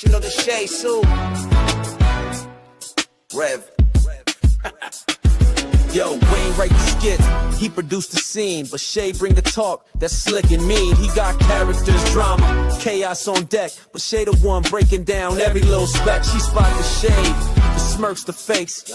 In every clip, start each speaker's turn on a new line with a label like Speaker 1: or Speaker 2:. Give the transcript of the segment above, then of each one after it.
Speaker 1: You know the Shay Sue. Rev. Yo, Wayne write the skits, he produced the scene, but Shay bring the talk that's slick and mean. He got characters, drama, chaos on deck, but Shay the one breaking down every little speck. She spot the shade, the smirks, the fakes,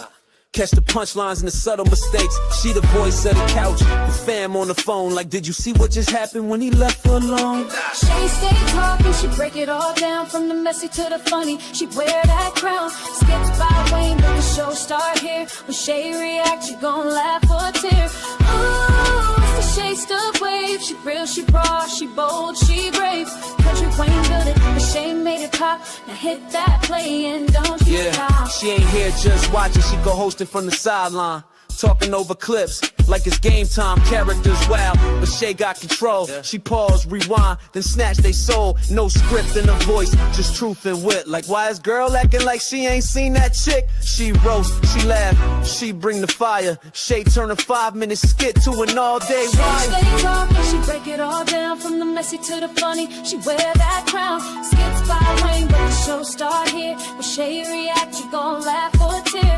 Speaker 1: catch the punchlines and the subtle mistakes. She the voice of the couch, the fam on the phone. Like, did you see what just happened when he left her alone?
Speaker 2: Shay stay talking, she break it all down, from the messy to the funny. She wear that crown, skits by Wayne, but the show start here. When Shay react, you gon' laugh or tear. Ooh, it's the Shay stuck wave. She real, she raw, she bold, she brave. Kountry Wayne good it, but Shay made it pop. Now hit that play and don't you stop.
Speaker 1: She ain't here just watching, she go hosting from the sideline, talking over clips like it's game time. Characters wild, but Shay got control. She pause, rewind, then snatch they soul. No script in her voice, just truth and wit. Like, why is girl acting like she ain't seen that chick? She roast, she laugh, she bring the fire. Shay turn a 5-minute skit to an all-day ride.
Speaker 2: She stay talking, she break it all down, from the messy to the funny. She wear that crown, skits by Wayne, but the show start here. When Shay react, you gon' laugh or tear.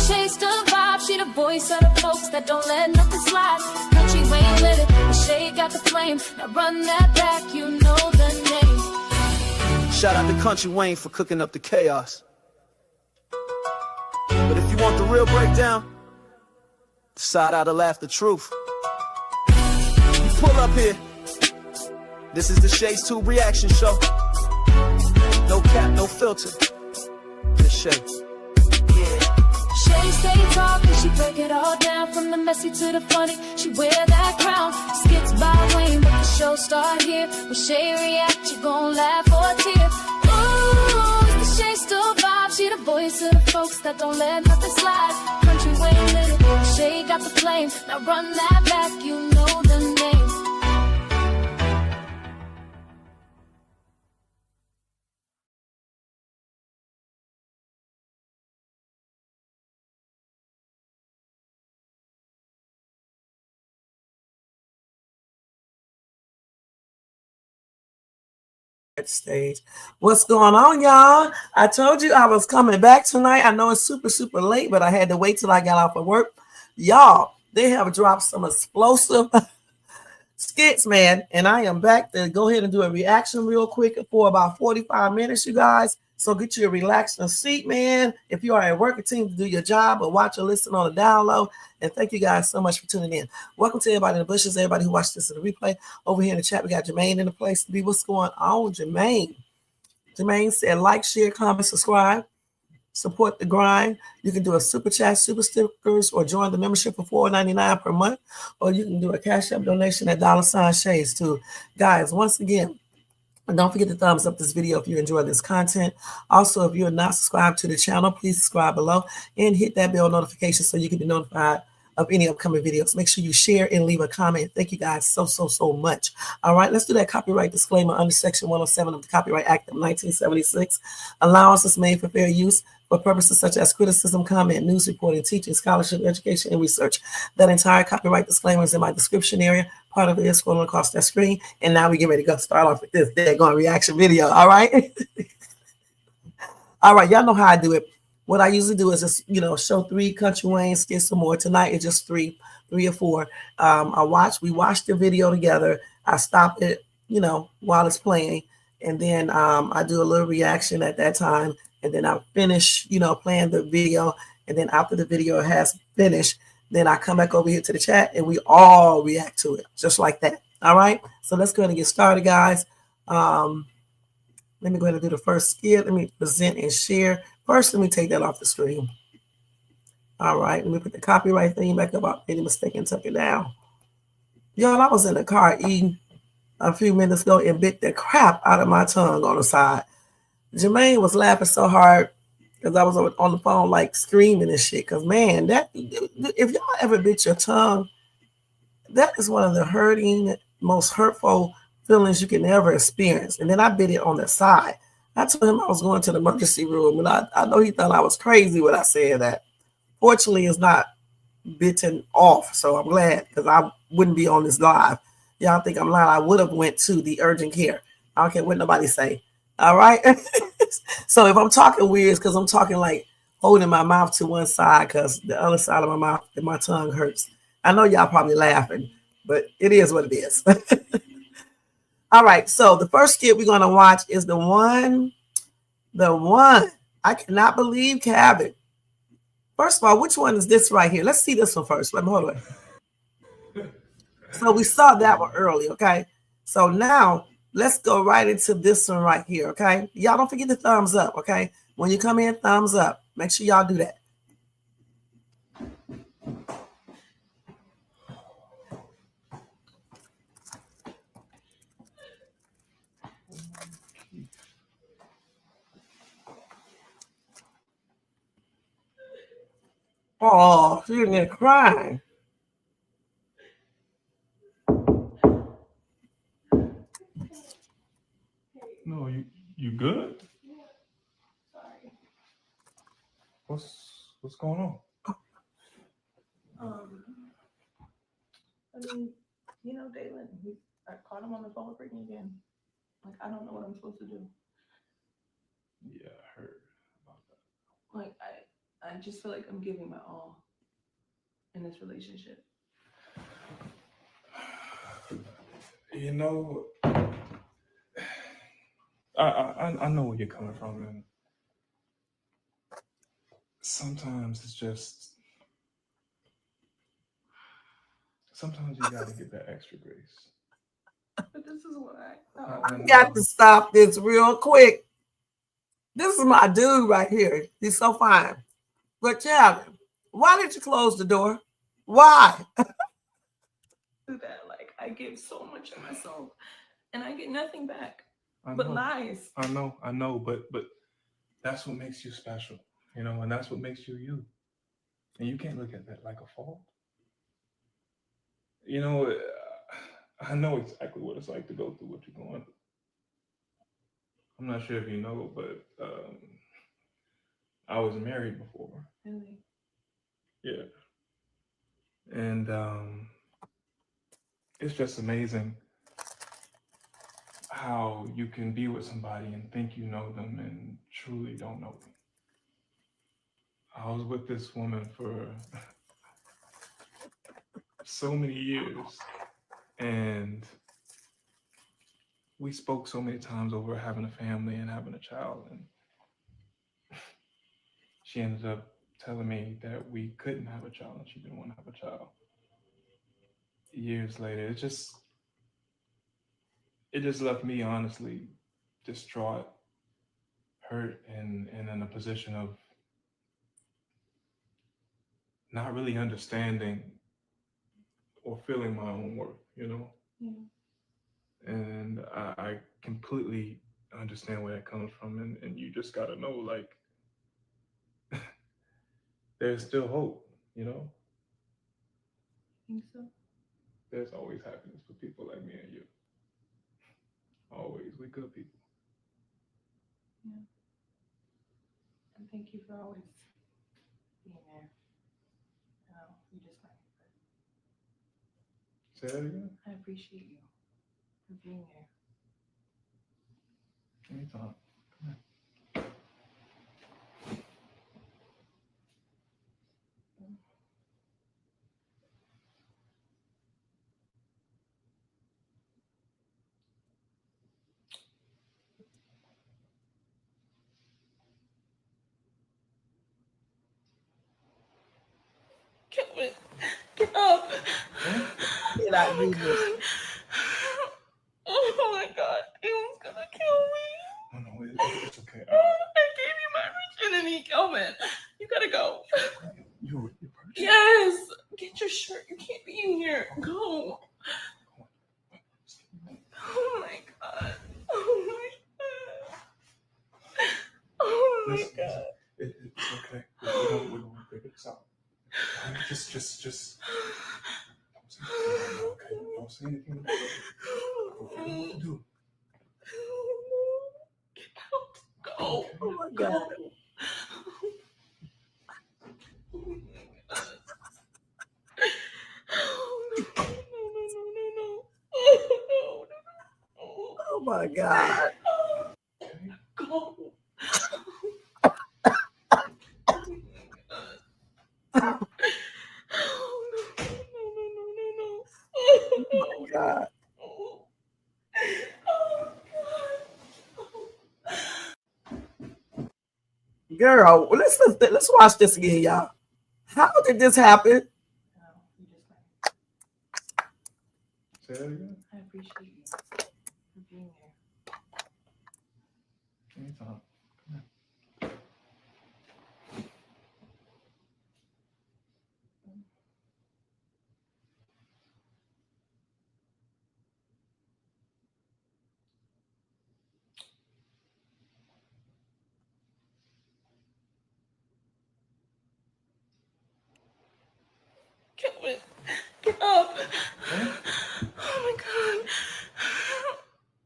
Speaker 2: Shay's the vibe, she the voice of the folks that don't let nothing slide. Kountry Wayne lit it, and Shay got the flame. Now run that back, you know the name.
Speaker 1: Shout out to Kountry Wayne for cooking up the chaos. But if you want the real breakdown, side out to laugh the truth. You pull up here. This is the Shay's 2 reaction show. No cap, no filter. It's Shay.
Speaker 2: Shay stay talking, she break it all down, from the messy to the funny. She wear that crown, skits by Wayne, but the show start here. When Shay react, you gon' laugh or tear. Ooh, it's the Shay still vibe, she the voice of the folks that don't let nothing slide. Kountry Wayne lit it, Shay got the flame. Now run that back, you know the name.
Speaker 3: Stage. What's going on, y'all? I told you I was coming back tonight. I know it's super late, but I had to wait till I got off of work. Y'all, they have dropped some explosive skits, man, and I am back to go ahead and do a reaction real quick for about 45 minutes, you guys. So get you a relaxing seat, man. If you are at work, continue to do your job, or watch or listen on the download. And thank you guys so much for tuning in. Welcome to everybody in the bushes, everybody who watched this in the replay. Over here in the chat, we got Jermaine in the place to be. What's going on, Jermaine? Jermaine said, like, share, comment, subscribe, support the grind. You can do a super chat, super stickers, or join the membership for $4.99 per month. Or you can do a Cash App donation at $Shays too. Guys, once again, and don't forget to thumbs up this video if you enjoy this content. Also, if you're not subscribed to the channel, please subscribe below and hit that bell notification so you can be notified of any upcoming videos. Make sure you share and leave a comment. Thank you guys so much. All right, let's do that copyright disclaimer under Section 107 of the Copyright Act of 1976. Allowance is made for fair use for purposes such as criticism, comment, news reporting, teaching, scholarship, education, and research. That entire copyright disclaimer is in my description area. Part of it is scrolling across that screen. And now we get ready to go start off with this daggone reaction video. All right. All right. Y'all know how I do it. What I usually do is just, show 3 Kountry Wayne skits or more. Tonight it's just 3 or 4. We watch the video together. I stop it, while it's playing. And then I do a little reaction at that time. And then I finish, playing the video. And then after the video has finished, then I come back over here to the chat and we all react to it just like that. All right. So let's go ahead and get started, guys. Let me go ahead and do the first skit. Let me present and share. First, let me take that off the screen. All right. Let me put the copyright thing back up. I made a mistake and took it down. Y'all, I was in the car eating a few minutes ago and bit the crap out of my tongue on the side. Jermaine was laughing so hard because I was on the phone like screaming and shit. Because, man, that if y'all ever bit your tongue, that is one of the most hurtful feelings you can ever experience. And then I bit it on the side. I told him I was going to the emergency room, and I know he thought I was crazy when I said that. Fortunately, it's not bitten off, so I'm glad because I wouldn't be on this live. Y'all think I'm lying? I would have went to the urgent care. I don't care what nobody say. All right. So if I'm talking weird, it's because I'm talking like holding my mouth to one side because the other side of my mouth and my tongue hurts. I know y'all probably laughing, but it is what it is. All right. So the first skit we're going to watch is the one. I cannot believe Kelvin. First of all, which one is this right here? Let's see this one first. Let me hold on. So we saw that one early, okay? So now let's go right into this one right here, okay? Y'all don't forget the thumbs up, okay? When you come in, thumbs up. Make sure y'all do that. Oh, she's in there crying.
Speaker 4: No, you good?
Speaker 5: Sorry.
Speaker 4: What's going on?
Speaker 5: I mean, you know, Dalen, I caught him on the phone with Brittany again. Like, I don't know what I'm supposed to do.
Speaker 4: Yeah, I heard about that.
Speaker 5: Like, I just feel like I'm giving my all in this relationship.
Speaker 4: You know, I know where you're coming from, and sometimes it's just sometimes you gotta get that extra grace.
Speaker 5: But this is what
Speaker 3: I got to stop this real quick. This is my dude right here. He's so fine. But Kelvin, why did you close the door? Why?
Speaker 5: do that. Like, I give so much of myself, and I get nothing back
Speaker 4: I
Speaker 5: but
Speaker 4: know.
Speaker 5: lies.
Speaker 4: I know, but that's what makes you special, you know, and that's what makes you you. And you can't look at that like a fault. You know, I know exactly what it's like to go through what you're going through. I'm not sure if you know, but I was married before.
Speaker 5: Really?
Speaker 4: Yeah. And it's just amazing how you can be with somebody and think you know them and truly don't know them. I was with this woman for so many years, and we spoke so many times over having a family and having a child, and she ended up telling me that we couldn't have a child and she didn't want to have a child. Years later, it just left me honestly distraught, hurt, and in a position of not really understanding or feeling my own worth, you know?
Speaker 5: Yeah.
Speaker 4: And I completely understand where that comes from. And you just got to know, like, there's still hope, you know?
Speaker 5: Think so?
Speaker 4: There's always happiness for people like me and you. Always. We good people.
Speaker 5: Yeah. And thank you for always being there. You just like
Speaker 4: Say that again?
Speaker 5: I appreciate you for being there.
Speaker 4: Anytime. Come here.
Speaker 5: Kelvin, get up.
Speaker 3: Did I do this?
Speaker 5: Oh my God, he was gonna kill me.
Speaker 4: No, it's okay.
Speaker 5: I gave you my virginity, Kelvin. You gotta go.
Speaker 4: You're person.
Speaker 5: Yes, get your shirt. You can't be in here. Go. Oh my God. Oh my God. Oh my
Speaker 4: Listen,
Speaker 5: God.
Speaker 4: It's okay. We're gonna figure this out. Just don't say anything. Okay? Don't say anything. What you want to do?
Speaker 5: Get out. Go.
Speaker 4: Okay.
Speaker 3: Oh my God.
Speaker 5: No.
Speaker 3: Oh my God.
Speaker 4: Okay.
Speaker 3: Girl, let's watch this again, y'all. How did this happen?
Speaker 5: No, you just might.
Speaker 4: Say that again.
Speaker 5: I appreciate you for being there.
Speaker 4: Anytime.
Speaker 5: Kelvin, get up.
Speaker 4: Huh?
Speaker 5: Oh my god.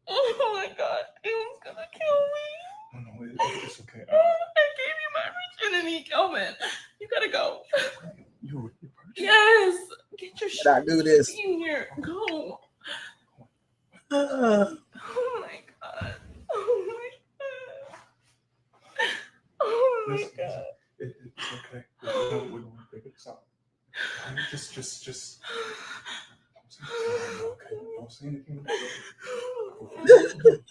Speaker 5: Oh my god. He was gonna kill me.
Speaker 4: No, it's okay.
Speaker 5: I gave you my virginity, Kelvin. You gotta go.
Speaker 4: You're virgin.
Speaker 5: Yes. Get your shit
Speaker 3: I do this?
Speaker 5: in here. Go.
Speaker 3: Uh,
Speaker 5: Oh my god. Oh my god. Oh my
Speaker 4: Listen,
Speaker 5: god.
Speaker 4: It's okay. We're gonna figure this out. Just don't say anything, okay? Don't say anything about it.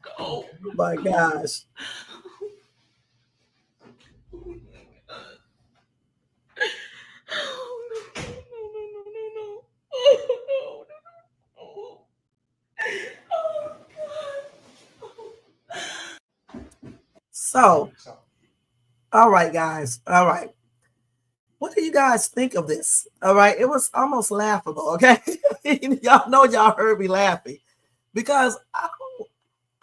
Speaker 5: Go.
Speaker 3: oh my gosh. So, all right, guys. All right. What do you guys think of this? All right. It was almost laughable. Okay. Y'all know y'all heard me laughing because I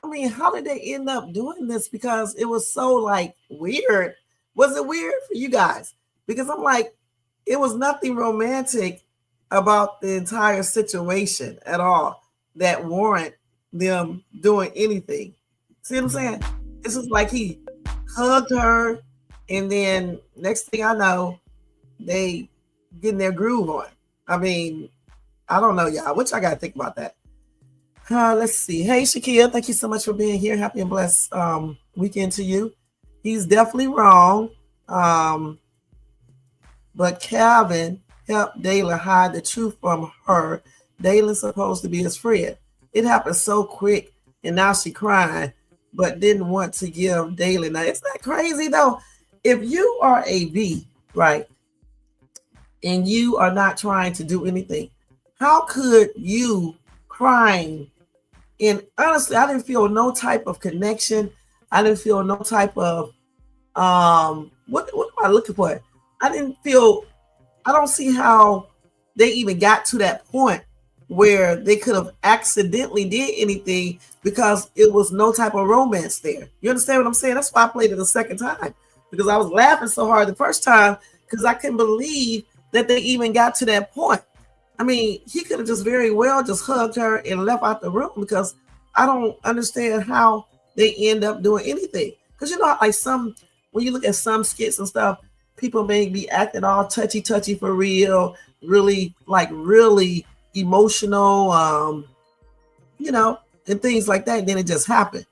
Speaker 3: mean, how did they end up doing this? Because it was so like weird. Was it weird for you guys? Because I'm like, it was nothing romantic about the entire situation at all that warrant them doing anything. See what I'm saying? This is like he hugged her, and then next thing I know, they getting their groove on. I mean, I don't know, y'all. What y'all got to think about that? Let's see. Hey, Shakia, thank you so much for being here. Happy and blessed weekend to you. He's definitely wrong. But Kelvin helped Dalen hide the truth from her. Dalen's supposed to be his friend. It happened so quick, and now she crying, but didn't want to give Dalen. Now, isn't that crazy, though? If you are a V, right, and you are not trying to do anything, how could you crying? And honestly, I didn't feel no type of connection. I didn't feel no type of what am I looking for? I don't see how they even got to that point where they could have accidentally did anything because it was no type of romance there. You understand what I'm saying? That's why I played it a second time, because I was laughing so hard the first time because I couldn't believe that they even got to that point. I mean, he could have just very well just hugged her and left out the room, because I don't understand how they end up doing anything. Because you know, like when you look at some skits and stuff, people may be acting all touchy for real, really emotional, you know, and things like that. And then it just happened.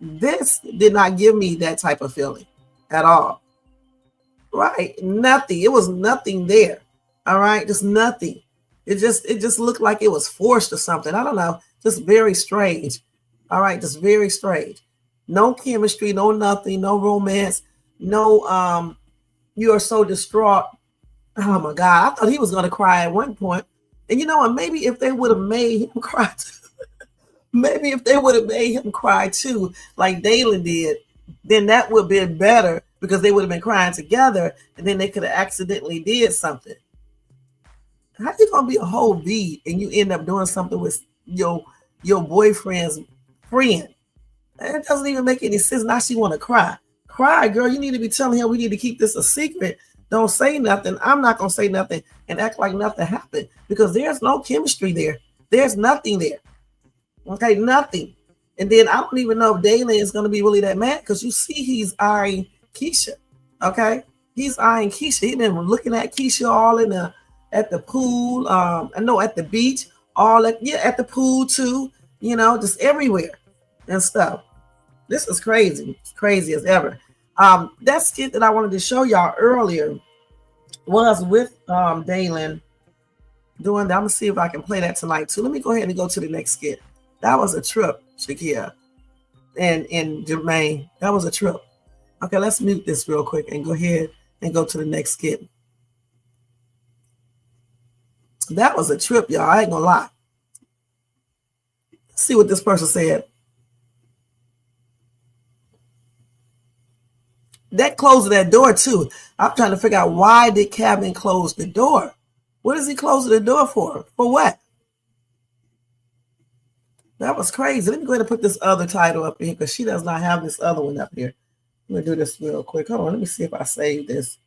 Speaker 3: This did not give me that type of feeling at all. Right? Nothing. It was nothing there. All right, just nothing. It just looked like it was forced or something. I don't know. Just very strange. All right, just very strange. No chemistry, no nothing, no romance, no you are so distraught. Oh my God. I thought he was gonna cry at one point. And you know what? Maybe if they would have made him cry too, like Dalen did, then that would have been better, because they would have been crying together, and then they could have accidentally did something. How you gonna be a whole V and you end up doing something with your boyfriend's friend? That doesn't even make any sense. Now she want to cry. Cry, girl. You need to be telling him we need to keep this a secret. Don't say nothing. I'm not gonna say nothing and act like nothing happened, because there's no chemistry there. There's nothing there. Okay, nothing. And then I don't even know if Dalen is gonna be really that mad, because you see he's eyeing Kesha. Okay, he's eyeing Kesha. He's been looking at Kesha all at the pool. I know at the beach, at the pool too. You know, just everywhere and stuff. This is crazy. It's crazy as ever. That skit that I wanted to show y'all earlier was with Dalen doing that. I'm gonna see if I can play that tonight too. Let me go ahead and go to the next skit. That was a trip, Shakira. and Jermaine. That was a trip. Okay, let's mute this real quick and go ahead and go to the next skit. That was a trip, y'all. I ain't gonna lie. Let's see what this person said. That closing that door too. I'm trying to figure out, why did Kelvin close the door? What is he closing the door for? For what? That was crazy. Let me go ahead and put this other title up here because she does not have this other one up here. I'm gonna do this real quick. Hold on, let me see if I saved this.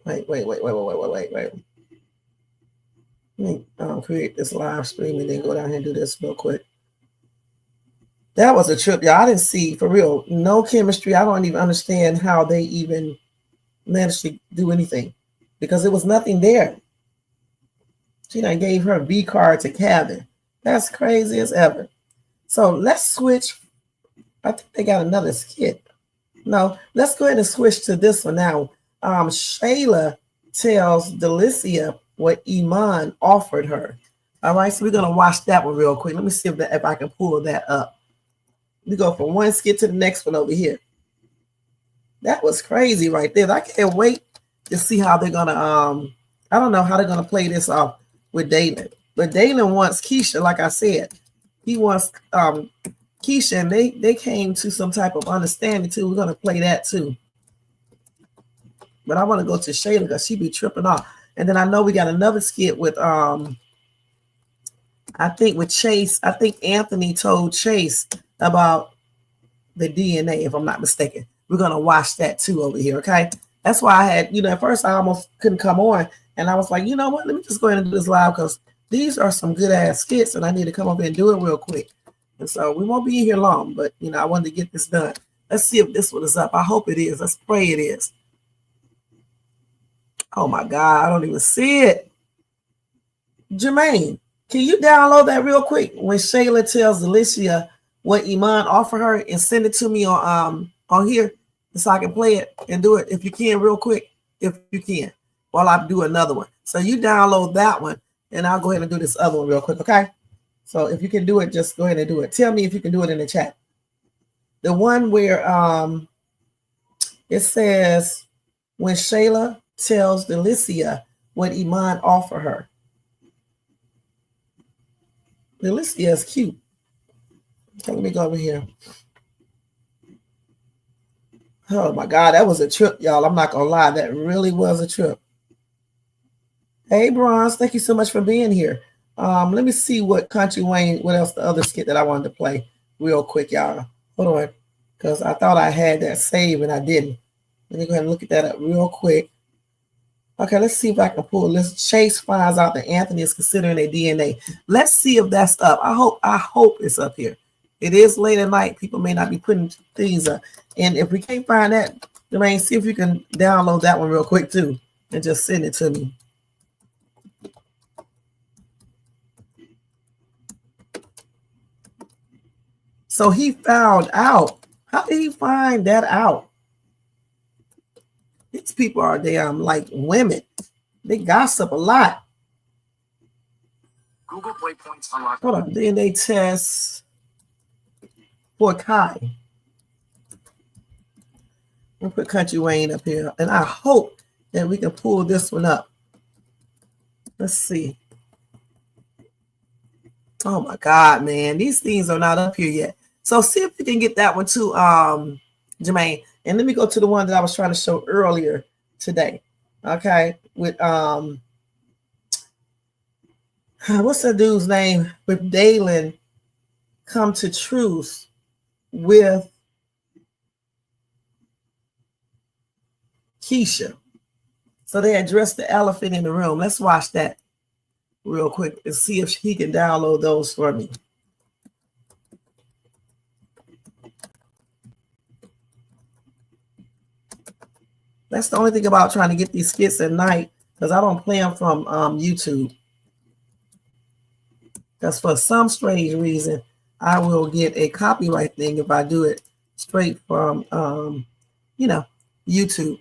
Speaker 3: Wait. Let me create this live stream and then go down here and do this real quick. That was a trip, y'all. I didn't see, for real, no chemistry. I don't even understand how they even managed to do anything because there was nothing there. She done gave her V card to Kelvin. That's crazy as ever. So let's switch. I think they got another skit. No, let's go ahead and switch to this one now. Shayla tells Delicia what Iman offered her. All right, so we're gonna watch that one real quick. Let me see if I can pull that up. We go from one skit to the next one over here. That was crazy right there. I can't wait to see how they're gonna I don't know how they're gonna play this off with Dalen. But Dalen wants Kesha, like I said. He wants Kesha, and they came to some type of understanding too. We're gonna play that too. But I want to go to Shayla because she be tripping off. And then I know we got another skit with I think with Chase. I think Anthony told Chase about the DNA, if I'm not mistaken. We're gonna watch that too over here, okay? That's why I had, at first I almost couldn't come on, and I was like, you know what? Let me just go ahead and do this live because these are some good ass skits, and I need to come over and do it real quick. And so we won't be here long, but I wanted to get this done. Let's see if this one is up. I hope it is. Let's pray it is. Oh my God, I don't even see it. Jermaine, can you download that real quick when Shayla tells Delicia what Iman offered her and send it to me on here so I can play it and do it if you can real quick, if you can, while I do another one. So you download that one and I'll go ahead and do this other one real quick, okay? So if you can do it, just go ahead and do it. Tell me if you can do it in the chat. The one where it says when Shayla tells Delicia what Iman offered her. Delicia is cute. Okay, let me go over here. Oh my God, that was a trip, y'all. I'm not gonna lie, that really was a trip. Hey, Bronze, thank you so much for being here. Let me see what Kountry Wayne, what else the other skit that I wanted to play real quick, y'all. Hold on, because I thought I had that saved and I didn't. Let me go ahead and look at that up real quick. Okay, let's see if I can pull this. Chase finds out that Anthony is considering a DNA. Let's see if that's up. I hope it's up here. It is late at night. People may not be putting things up. And if we can't find that, Jermaine, see if you can download that one real quick too and just send it to me. So he found out. How did he find that out? These people are damn like women. They gossip a lot.
Speaker 1: Google Play points unlocked.
Speaker 3: Hold on. DNA test for Kai. We'll put Kountry Wayne up here. And I hope that we can pull this one up. Let's see. Oh my God, man. These things are not up here yet. So see if we can get that one too, Jermaine. And let me go to the one that I was trying to show earlier today. Okay. With what's that dude's name? With Dalen come to truth with Kesha. So they addressed the elephant in the room. Let's watch that real quick and see if he can download those for me. That's the only thing about trying to get these skits at night, because I don't play them from YouTube. Because for some strange reason, I will get a copyright thing if I do it straight from, YouTube.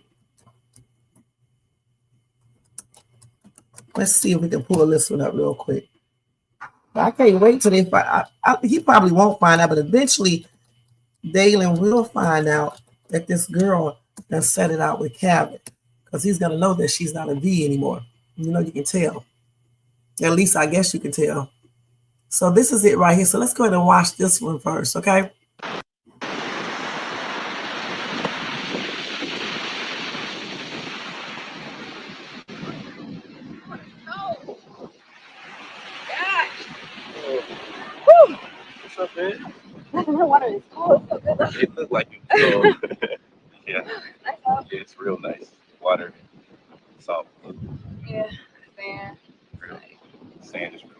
Speaker 3: Let's see if we can pull this one up real quick. I can't wait till they find. He probably won't find out, but eventually Dalen will find out that this girl that set it out with Calvin, because he's gonna know that she's not a V anymore. You know, you can tell. At least I guess you can tell. So this is it right here. So let's go ahead and watch this one first, okay?
Speaker 6: What's up, man?
Speaker 5: Water is cold. So good.
Speaker 6: It looked like you. Yeah. Yeah, it's real nice. Water, salt.
Speaker 5: Yeah, man.
Speaker 6: Real. Sand is real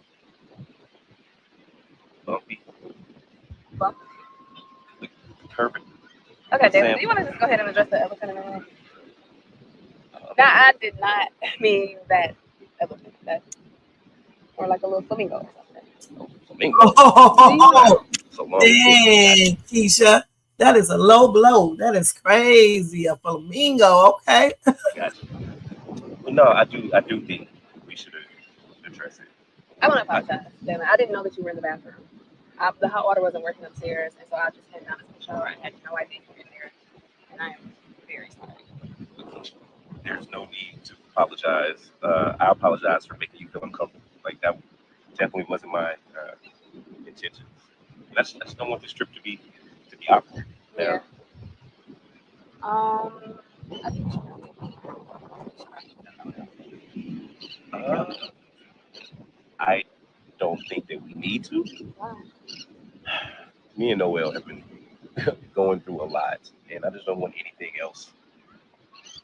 Speaker 6: bumpy.
Speaker 5: Bumpy.
Speaker 6: Perfect.
Speaker 5: Okay, David,
Speaker 6: Sand.
Speaker 5: do you want to just go ahead and address the elephant in the room? Now, I did not mean that elephant. That, or like a little flamingo or something.
Speaker 6: Flamingo.
Speaker 3: Oh,
Speaker 6: So long.
Speaker 3: dang, Keisha. That is a low blow. That is crazy. A flamingo, okay?
Speaker 6: Gotcha. Well, no, I do think we should address it.
Speaker 5: I want to apologize, David. I didn't know that you were in the bathroom. The hot water wasn't working upstairs, and so I just headed down to the shower. I had no idea you were in there, and I am very sorry.
Speaker 6: There's no need to apologize. I apologize for making you feel uncomfortable. Like that definitely wasn't my intentions. I just don't want this trip to be awkward.
Speaker 5: Yeah. I think you
Speaker 6: I don't think that we need to. Me and Noel have been going through a lot, and I just don't want anything else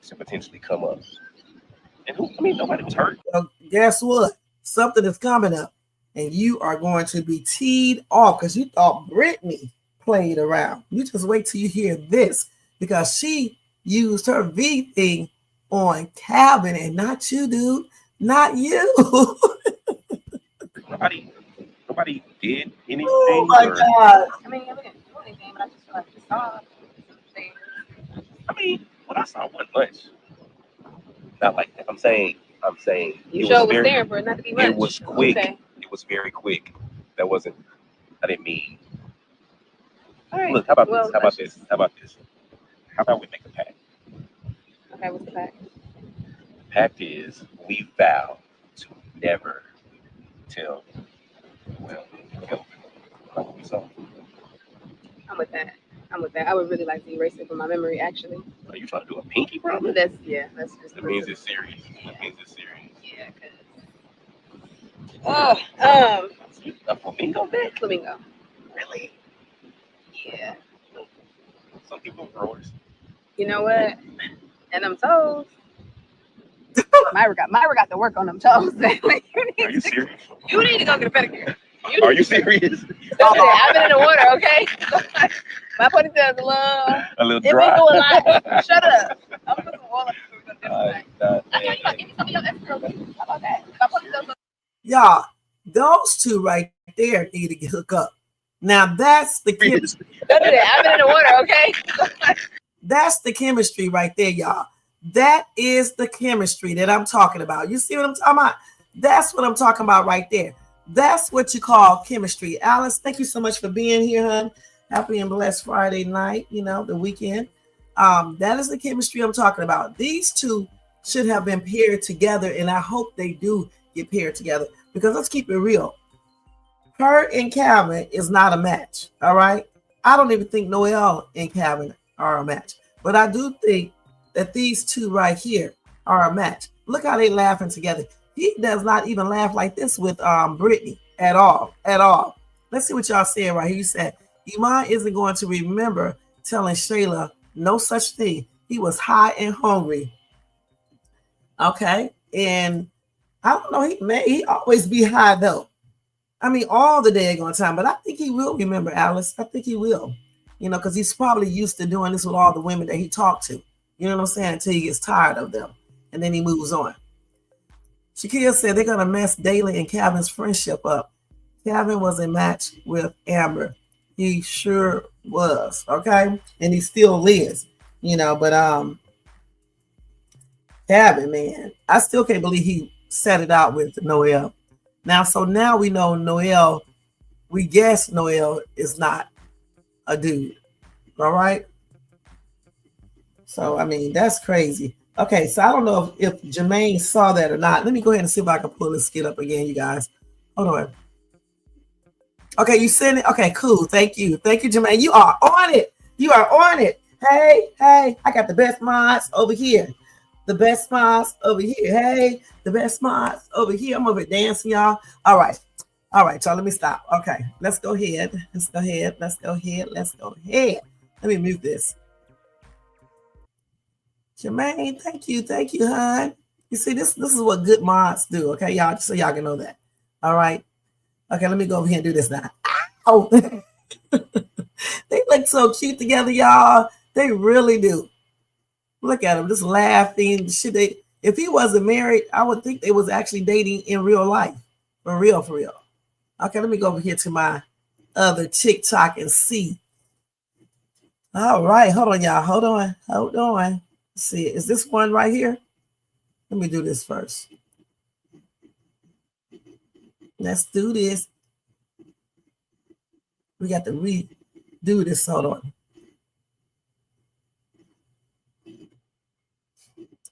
Speaker 6: to potentially come up. And nobody was hurt.
Speaker 3: Well, guess what? Something is coming up, and you are going to be teed off because you thought Brittany played around. You just wait till you hear this, because she used her V thing on Kelvin and not you, dude. Not you.
Speaker 6: Nobody did anything.
Speaker 3: Oh my God.
Speaker 5: I mean, we didn't do anything, but I just feel like we saw things.
Speaker 6: I mean, what I saw wasn't much. Not like that. I'm saying
Speaker 5: You sure was staring for it not to be much.
Speaker 6: It was quick.
Speaker 5: Okay.
Speaker 6: It was very quick. That wasn't. I didn't mean.
Speaker 5: All right.
Speaker 6: Look, how about this? How about we make a pact?
Speaker 5: Okay, what's the pact?
Speaker 6: The pact is we vow to never tell Noel and Kelvin about what we saw.
Speaker 5: I'm with that. I would really like to erase it from my memory, actually.
Speaker 6: Are you trying to do a pinky promise?
Speaker 5: That's just.
Speaker 6: That means it's serious.
Speaker 5: Yeah.
Speaker 6: That means it's serious.
Speaker 5: Yeah, cause.
Speaker 6: A flamingo neck?
Speaker 5: Flamingo.
Speaker 6: Really?
Speaker 5: Yeah.
Speaker 6: Some people are growers.
Speaker 5: You know what? And them toes. Myra got to work on them toes.
Speaker 6: Are you serious?
Speaker 5: You need to go get a pedicure.
Speaker 6: Are you serious?
Speaker 5: I've been in the water, okay? My ponytail's
Speaker 6: a little
Speaker 5: it
Speaker 6: dry.
Speaker 5: been going live. Shut up. I'm gonna put some oil on it. Okay, give me some of your extra. How about that? My ponytail's
Speaker 3: Y'all, those two right there need to get hooked up. Now that's the chemistry.
Speaker 5: Don't do that. I've been in the water, okay?
Speaker 3: That's the chemistry right there, y'all. That is the chemistry that I'm talking about. You see what I'm talking about? That's what I'm talking about right there. That's what you call chemistry. Alice, thank you so much for being here, hon. Happy and blessed Friday night, the weekend. That is the chemistry I'm talking about. These two should have been paired together, and I hope they do get paired together, because let's keep it real. Her and Kelvin is not a match, all right? I don't even think Noel and Kelvin are a match, but I do think that these two right here are a match. Look how they laughing together. He does not even laugh like this with Brittany at all. Let's see what y'all saying right here. You said, Iman isn't going to remember telling Shayla no such thing. He was high and hungry. Okay, and I don't know, he always be high though. I mean, all the daggone time, but I think he will remember, Alice. I think he will, because he's probably used to doing this with all the women that he talked to. You know what I'm saying? Until he gets tired of them, and then he moves on. Shakia said they're going to mess Dalen and Calvin's friendship up. Kelvin was a match with Amber. He sure was, okay? And he still is, but Kelvin, man, I still can't believe he set it out with Noel. Now, so now we know Noel. We guess Noel is not a dude. All right. So I mean, that's crazy. Okay, so I don't know if Jermaine saw that or not. Let me go ahead and see if I can pull this skit up again, you guys. Hold on. Okay, you sent it. Okay, cool. Thank you, Jermaine. You are on it. You are on it. Hey, I got the best mods over here. The best mods over here. Hey, the best mods over here. I'm over here dancing, y'all. All right, y'all. Let me stop. Okay, let's go ahead. Let me mute this. Jermaine, thank you, hon. You see, this is what good mods do, okay, y'all, just so y'all can know that. All right. Okay, let me go over here and do this now. Oh, they look so cute together, y'all. They really do. Look at them, just laughing. Shit, if he wasn't married, I would think they was actually dating in real life. For real. Okay, let me go over here to my other TikTok and see. All right, hold on, y'all. Hold on. Let's see, is this one right here? Let me do this first. Let's do this. We got to redo this. Hold on.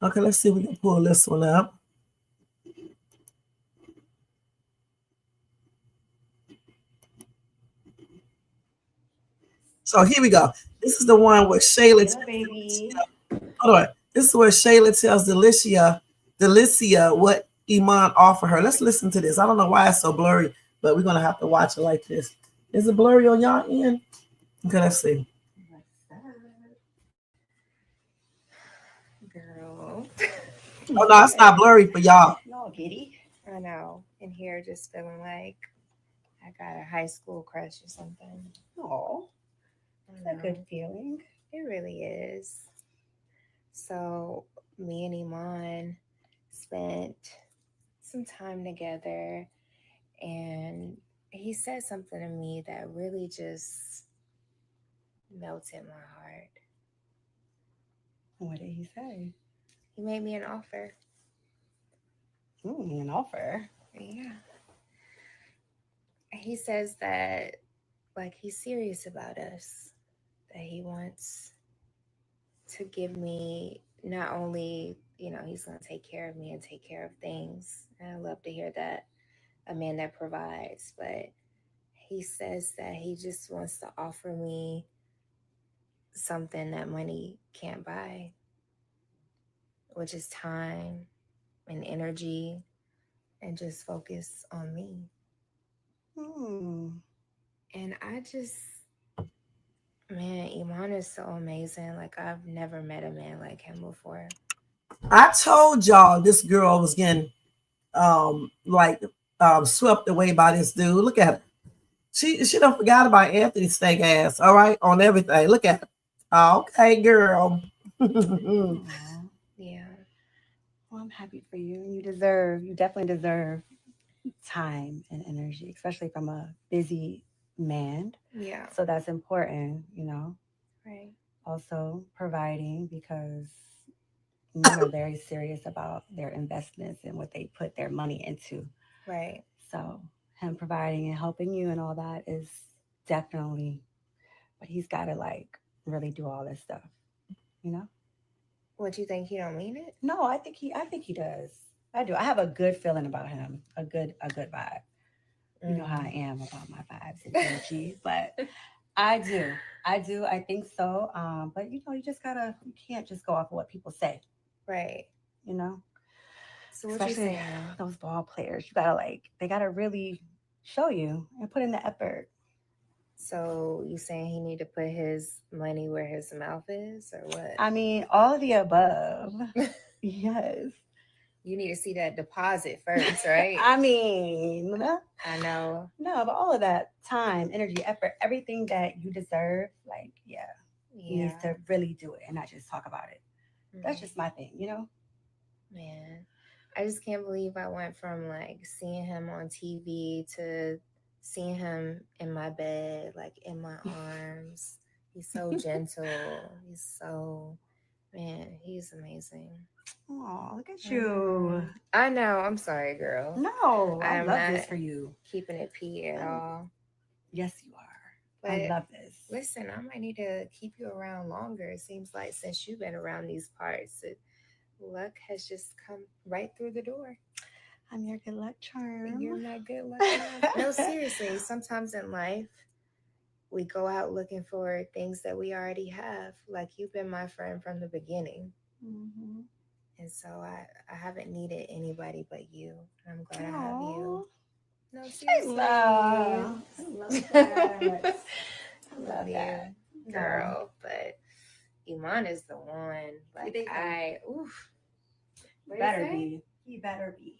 Speaker 3: Okay, let's see if we can pull this one up. So here we go. This is the one where Shayla. Hold on. This is where Shayla tells Delicia what Iman offered her. Let's listen to this. I don't know why it's so blurry, but we're gonna have to watch it like this. Is it blurry on y'all end? Okay, let's see.
Speaker 7: Girl.
Speaker 3: Oh no, it's not blurry for y'all.
Speaker 7: No, giddy. I know. In here, just feeling like I got a high school crush or something. Oh, that's a good feeling. It really is. So me and Iman spent some time together, and he said something to me that really just melted my heart. What did he say? He made me an offer. An offer? Yeah. He says that, like, he's serious about us, that he wants to give me not only, he's going to take care of me and take care of things. And I love to hear that, a man that provides, but he says that he just wants to offer me something that money can't buy, which is time and energy, and just focus on me. And I just, man, Iman is so amazing. Like, I've never met a man like him before.
Speaker 3: I told y'all this girl was getting swept away by this dude. Look at her. She don't forgot about Anthony stank ass, all right, on everything. Look at her. Okay, girl.
Speaker 7: Yeah. Well, I'm happy for you. You definitely deserve time and energy, especially from a busy man. Yeah. So that's important, Right. Also providing, because men are very serious about their investments and what they put their money into. Right. So him providing and helping you and all that is definitely, but he's got to really do all this stuff, What, you think he don't mean it? No, I think he does. I do. I have a good feeling about him. A good vibe. You know how I am about my vibes and energy, but I do. I think so. But you can't just go off of what people say. Right. So what especially those ball players, they gotta really show you and put in the effort. So you saying he need to put his money where his mouth is, or what? I mean, all of the above. Yes. You need to see that deposit first, right? I mean, I know. No, but all of that time, energy, effort, everything that you deserve, he needs to really do it and not just talk about it. That's just my thing, Man, I just can't believe I went from seeing him on TV to seeing him in my bed, in my arms. He's so gentle. He's amazing. Oh, look at you.
Speaker 8: I know. I'm sorry, girl.
Speaker 7: No, I
Speaker 8: I'm
Speaker 7: love
Speaker 8: not
Speaker 7: this for you.
Speaker 8: keeping it P at all.
Speaker 7: Yes, you are. I
Speaker 8: But
Speaker 7: love this.
Speaker 8: listen, I might need to keep you around longer. It seems like since you've been around these parts, luck has just come right through the door.
Speaker 7: I'm your good luck charm.
Speaker 8: You're my good luck. No, seriously. Sometimes in life, we go out looking for things that we already have. Like you've been my friend from the beginning.
Speaker 7: Mm-hmm.
Speaker 8: And so I haven't needed anybody but you. I'm glad I have you. No, seriously.
Speaker 7: I love that.
Speaker 8: I love you, girl. But Iman is the one. Like oof.
Speaker 7: He better be. He better be.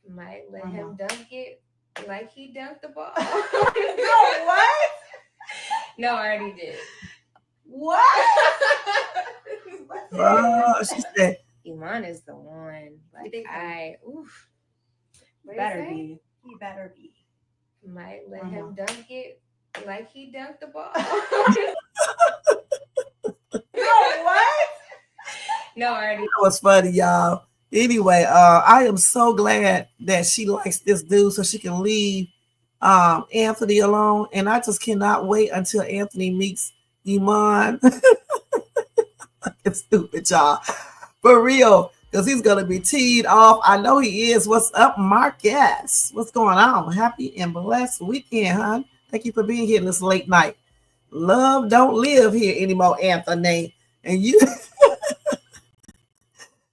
Speaker 8: Might let him dunk it like he dunked the ball.
Speaker 7: No, what?
Speaker 8: No, I already did.
Speaker 7: What?
Speaker 3: She said,
Speaker 8: Iman is the one. Like oof.
Speaker 7: He better be. He better be.
Speaker 8: Might let him dunk it like he dunked the ball.
Speaker 7: No, what?
Speaker 8: No, I already.
Speaker 3: that was funny, y'all. Anyway, I am so glad that she likes this dude so she can leave Anthony alone. And I just cannot wait until Anthony meets Iman. It's stupid, y'all. For real. Because he's going to be teed off. I know he is. What's up, Marcus? What's going on? Happy and blessed weekend, hon. Thank you for being here this late night. Love don't live here anymore, Anthony. And you...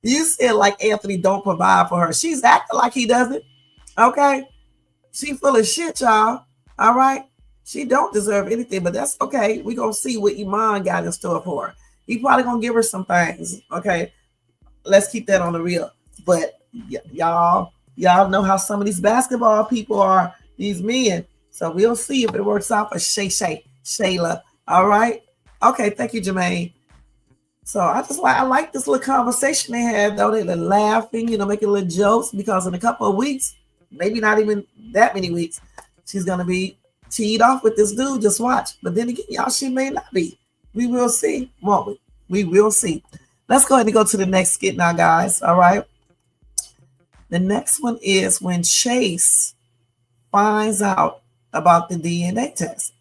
Speaker 3: You said like Anthony don't provide for her. She's acting like he doesn't. Okay. She full of shit, y'all. All right. She don't deserve anything, but that's okay. We're going to see what Iman got in store for her. He probably going to give her some things. Okay. Let's keep that on the real. But y'all know how some of these basketball people are, these men. So we'll see if it works out for Shayla. All right. Okay. Thank you, Jermaine. So I like this little conversation they had, though. They're laughing, making little jokes, because in a couple of weeks, maybe not even that many weeks, she's going to be teed off with this dude. Just watch. But then again, y'all, she may not be. We will see, won't we? We will see. Let's go ahead and go to the next skit now, guys. All right. The next one is when Chase finds out about the DNA test.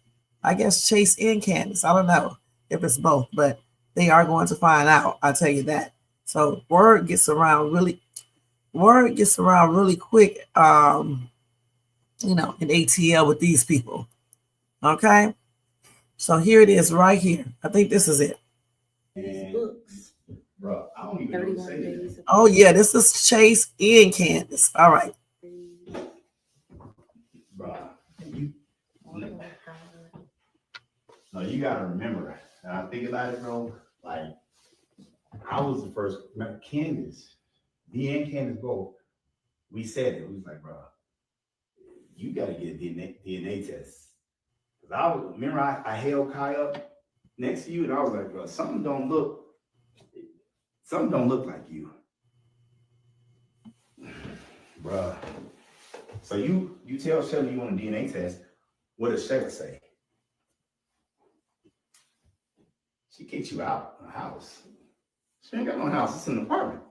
Speaker 3: I guess Chase and Candace. I don't know if it's both, but they are going to find out. I'll tell you that. So word gets around really quick. In ATL with these people. Okay. So here it is right here. I think this is it.
Speaker 8: Books.
Speaker 4: Bro, I don't even know what to say to that.
Speaker 3: Oh yeah, this is Chase and Candace. All right.
Speaker 4: Bro, you gotta remember, and I think about it, bro. Like, I was the first. Candace, me and Candace both. We said it. We was like, bro, you gotta get a DNA test. Cause I held Kai up next to you, and I was like, bro, something don't look like you, bro. So you tell Shayla you want a DNA test. What does Shayla say? She kicks you out of the house. She ain't got no house. It's an apartment.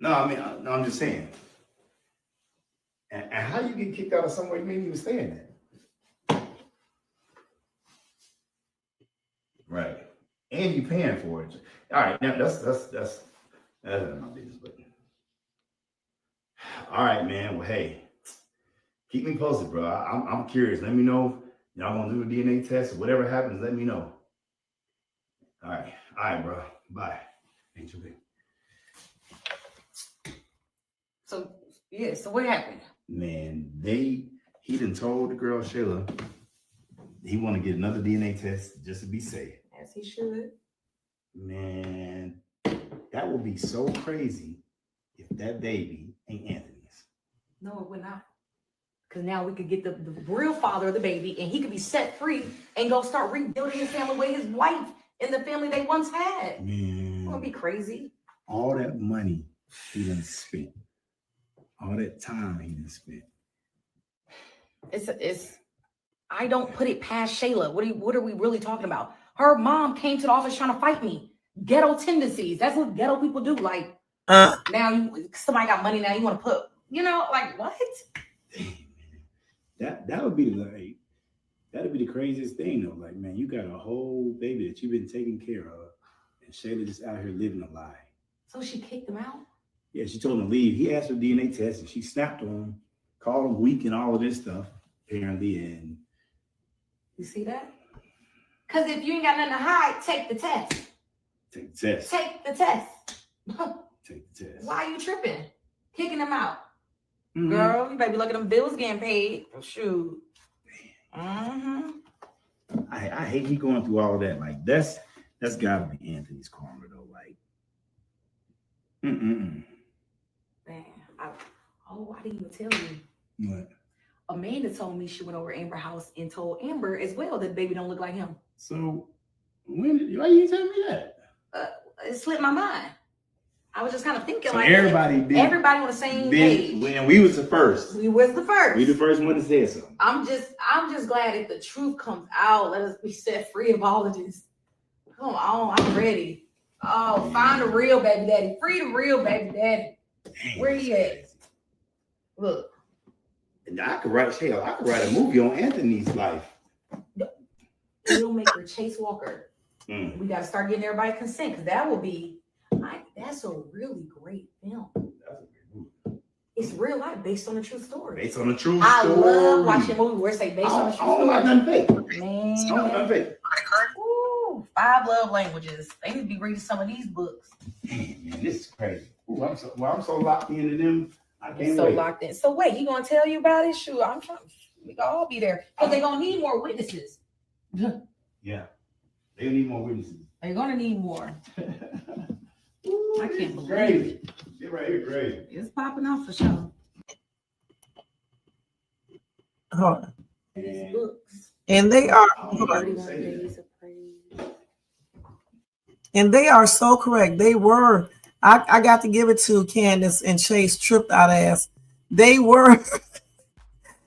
Speaker 4: No, I'm just saying. And how you get kicked out of somewhere you ain't even staying at? Right. And you paying for it. All right. Now that's my business. But all right, man. Well, hey, keep me posted, bro. I'm curious. Let me know if y'all gonna do a DNA test or whatever happens. Let me know. All right, bro. Bye. Ain't you big.
Speaker 9: So what happened?
Speaker 4: Man, he done told the girl Shayla he want to get another DNA test just to be safe.
Speaker 9: As he should.
Speaker 4: Man, that would be so crazy if that baby ain't Anthony's.
Speaker 9: No, it would not. Because now we could get the real father of the baby, and he could be set free and go start rebuilding his family with his wife and the family they once had.
Speaker 4: Man,
Speaker 9: It's gonna be crazy.
Speaker 4: all that money he done spent, all that time he done spent.
Speaker 9: It's. I don't put it past Shayla. What are we really talking about? Her mom came to the office trying to fight me. ghetto tendencies. That's what ghetto people do. Like now somebody got money now, you want to put, like what?
Speaker 4: That would be like, that'd be the craziest thing though. Like, man, you got a whole baby that you've been taking care of, and Shayla just out here living a lie.
Speaker 9: So she kicked him out?
Speaker 4: Yeah, she told him to leave. He asked for DNA test, and she snapped on him, called him weak and all of this stuff, apparently. And
Speaker 9: you see that? Because if you ain't got nothing to hide, take the test.
Speaker 4: Take the test.
Speaker 9: Take the test.
Speaker 4: Take the test.
Speaker 9: Why are you tripping? Kicking him out.
Speaker 4: Mm-hmm.
Speaker 9: Girl, you better be looking at them bills getting paid. Shoot.
Speaker 4: I hate he going through all of that. Like, that's gotta be Anthony's karma though. Like,
Speaker 9: Man, I didn't even tell you.
Speaker 4: What?
Speaker 9: Amanda told me she went over Amber's house and told Amber as well that baby don't look like him.
Speaker 4: So why you tell me that?
Speaker 9: It slipped my mind. I was just kind of thinking,
Speaker 4: so
Speaker 9: like
Speaker 4: everybody
Speaker 9: on the same page.
Speaker 4: When we was the first.
Speaker 9: We was the first.
Speaker 4: We the first one to say something.
Speaker 9: I'm just glad if the truth comes out, let us be set free of all of this. Come on, I'm ready. Oh, find the real baby daddy. Free the real baby daddy.
Speaker 4: Dang,
Speaker 9: where he at? Look.
Speaker 4: I could write a movie on Anthony's life.
Speaker 9: We'll make her Chase Walker.
Speaker 4: Mm.
Speaker 9: We got to start getting everybody consent because that will be. That's a really great film. It's real life, based on a true story.
Speaker 4: Based on a true story.
Speaker 9: I love watching movies where it say based on a true story.
Speaker 4: I don't like nothing fake.
Speaker 9: Man.
Speaker 4: I don't like nothing fake.
Speaker 9: Ooh, 5 love languages. They need to be reading some of these books.
Speaker 4: Man, this is crazy. Ooh, I'm so locked into them. I can't
Speaker 9: so
Speaker 4: wait.
Speaker 9: Locked in. So wait, he gonna tell you about it? Shoot, I'm trying. We gonna all be there because they're gonna need more witnesses.
Speaker 4: Yeah, they need more witnesses.
Speaker 9: They're gonna need more.
Speaker 4: Ooh,
Speaker 9: I can't believe
Speaker 4: crazy.
Speaker 9: it.
Speaker 4: You're right here, crazy.
Speaker 9: It's popping off for sure.
Speaker 3: Hold on.
Speaker 9: These books.
Speaker 3: And they are,
Speaker 5: 31 days of praise.
Speaker 3: and they are so correct. They were. I got to give it to Candace and Chase tripped out ass. They were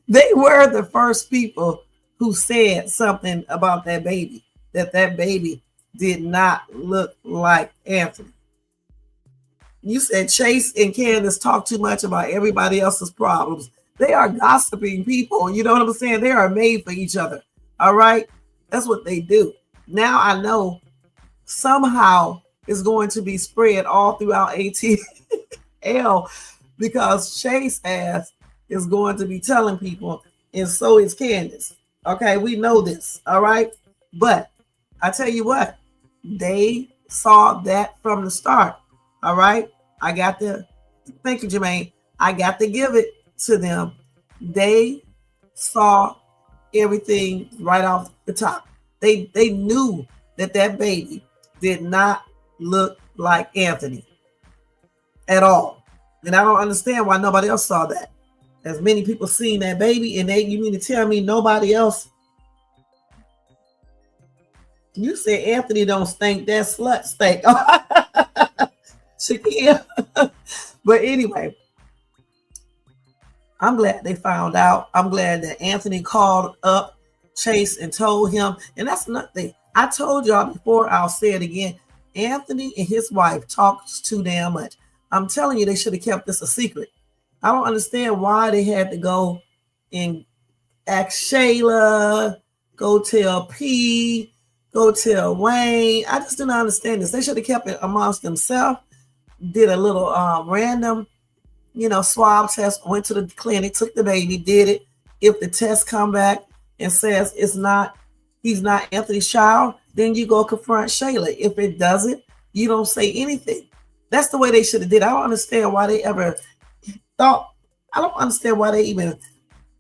Speaker 3: the first people who said something about that baby, that baby did not look like Anthony. You said Chase and Candace talk too much about everybody else's problems. They are gossiping people. You know what I'm saying? They are made for each other. All right. That's what they do. Now I know somehow it's going to be spread all throughout ATL because Chase ass is going to be telling people, and so is Candace. Okay, we know this. All right. But I tell you what, they saw that from the start. All right. Thank you, Jermaine. I got to give it to them. They saw everything right off the top. They knew that baby did not look like Anthony at all. And I don't understand why nobody else saw that. As many people seen that baby, and you mean to tell me nobody else? You said Anthony don't stink, that slut stink. Shakia. But anyway, I'm glad they found out. I'm glad that Anthony called up Chase and told him. And that's another thing. I told y'all before, I'll say it again. Anthony and his wife talks too damn much. I'm telling you, they should have kept this a secret. I don't understand why they had to go and ask Shayla, go tell P, go tell Wayne. I just do not understand this. They should have kept it amongst themselves. Did a little random, swab test, went to the clinic, took the baby, did it. If the test come back and says he's not Anthony's child, then you go confront Shayla. If it doesn't, you don't say anything. That's the way they should have did. I don't understand why they ever thought. I don't understand why they even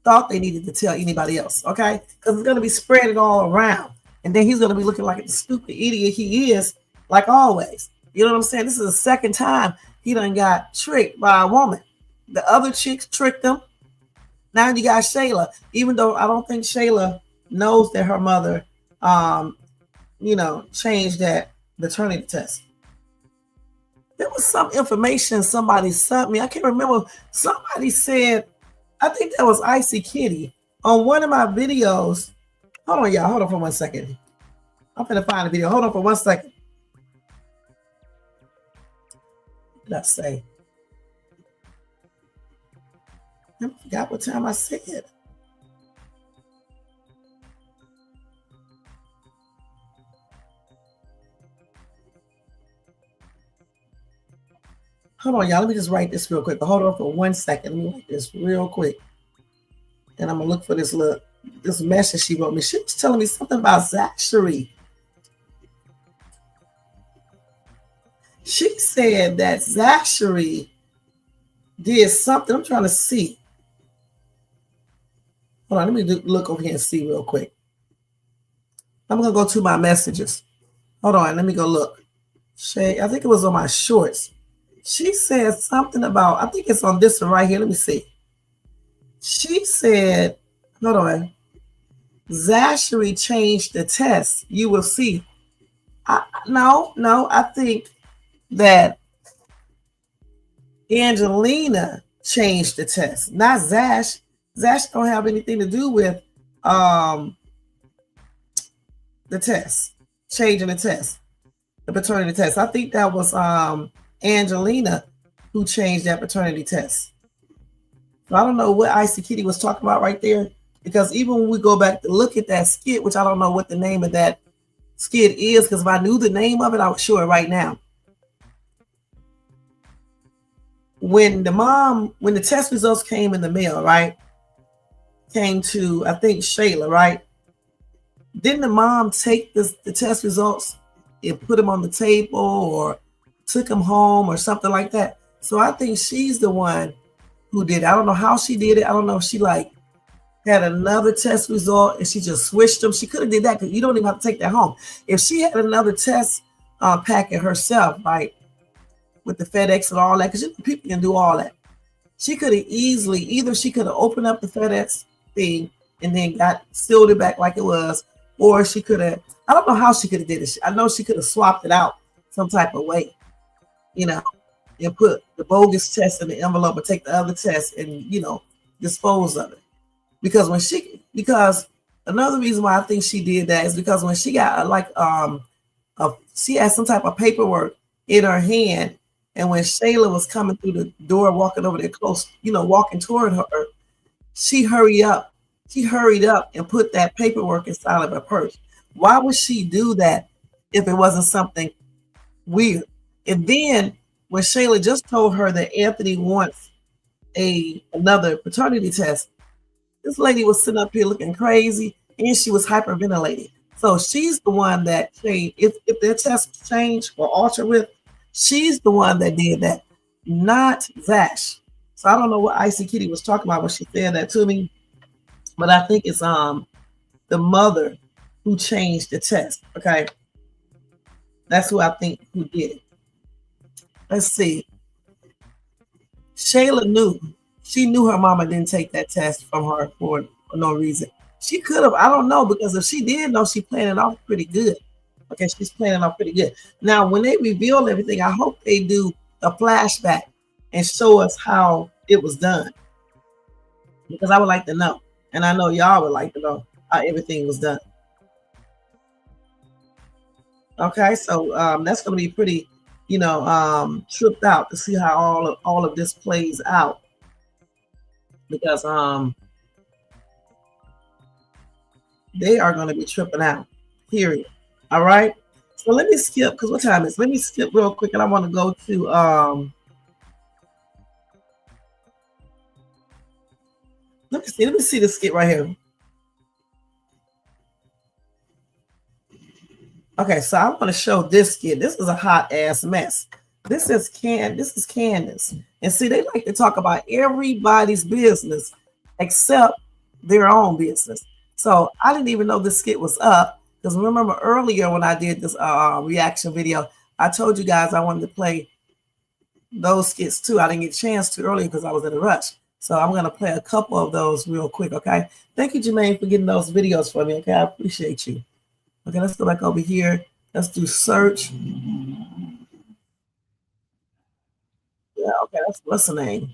Speaker 3: thought they needed to tell anybody else. Okay, because it's going to be spreading all around, and then he's going to be looking like the stupid idiot he is, like always. You know what I'm saying? This is the second time he done got tricked by a woman. The other chicks tricked him. Now you got Shayla, even though I don't think Shayla knows that her mother, changed that maternity test. There was some information somebody sent me. I can't remember. Somebody said, I think that was Icy Kitty on one of my videos. Hold on, y'all. Hold on for 1 second. I'm going to find the video. Hold on for 1 second. did I say? I forgot what time I said. Hold on, y'all. Let me just write this real quick. Hold on for 1 second. Let me write this real quick. And I'm gonna look for this message she wrote me. She was telling me something about Zachary. She said that Zachary did something. I'm trying to see. Hold on, let me look over here and see real quick. I'm gonna go to my messages. Hold on, let me go look. Shay, I think it was on my shorts. She said something about, I think it's on this one right here. Let me see. She said, hold on. Zachary changed the test. You will see. No, I think that Angelina changed the test, not Zash. Zash don't have anything to do with the test, changing the test, the paternity test. I think that was Angelina who changed that paternity test. So I don't know what Icy Kitty was talking about right there, because even when we go back to look at that skit, which I don't know what the name of that skit is, because if I knew the name of it, I would show it right now. When the test results came in the mail, right? Came to, I think, Shayla, right? Didn't the mom take the test results and put them on the table or took them home or something like that? So I think she's the one who did it. I don't know how she did it. I don't know if she had another test result and she just switched them. She could have did that because you don't even have to take that home. If she had another test packet herself, right, with the FedEx and all that, because people can do all that. She could have easily, either she could have opened up the FedEx thing and then sealed it back like it was, or she could have, I don't know how she could have did it. I know she could have swapped it out some type of way, and put the bogus test in the envelope and take the other test and, dispose of it. Because another reason why I think she did that is because when she got she had some type of paperwork in her hand, and when Shayla was coming through the door, walking over there close, walking toward her, she hurried up. She hurried up and put that paperwork inside of her purse. Why would she do that if it wasn't something weird? And then when Shayla just told her that Anthony wants another paternity test, this lady was sitting up here looking crazy and she was hyperventilating. So she's the one that changed. If their test changed or altered with, she's the one that did that, not Zash. So I don't know what Icy Kitty was talking about when she said that to me, but I think it's the mother who changed the test. Okay, that's who I think who did it. Let's see. Shayla knew. She knew her mama didn't take that test from her for no reason. She could have, I don't know, because if she did know, she planned it off pretty good. Okay, she's playing it off pretty good. Now, when they reveal everything, I hope they do a flashback and show us how it was done. Because I would like to know. And I know y'all would like to know how everything was done. Okay, so that's going to be pretty, tripped out to see how all of this plays out. Because they are going to be tripping out, period. All right. So let me skip, because what time is it? Let me skip real quick, and I want to go to let me see the skit right here. Okay, so I want to show this skit. This is a hot ass mess. This is Candace. And see, they like to talk about everybody's business except their own business. So I didn't even know this skit was up, because remember earlier when I did this reaction video, I told you guys I wanted to play those skits too. I didn't get a chance to earlier because I was in a rush. So I'm going to play a couple of those real quick, okay? Thank you, Jermaine, for getting those videos for me, okay? I appreciate you. Okay, let's go back over here. Let's do search. Yeah, okay, what's the name?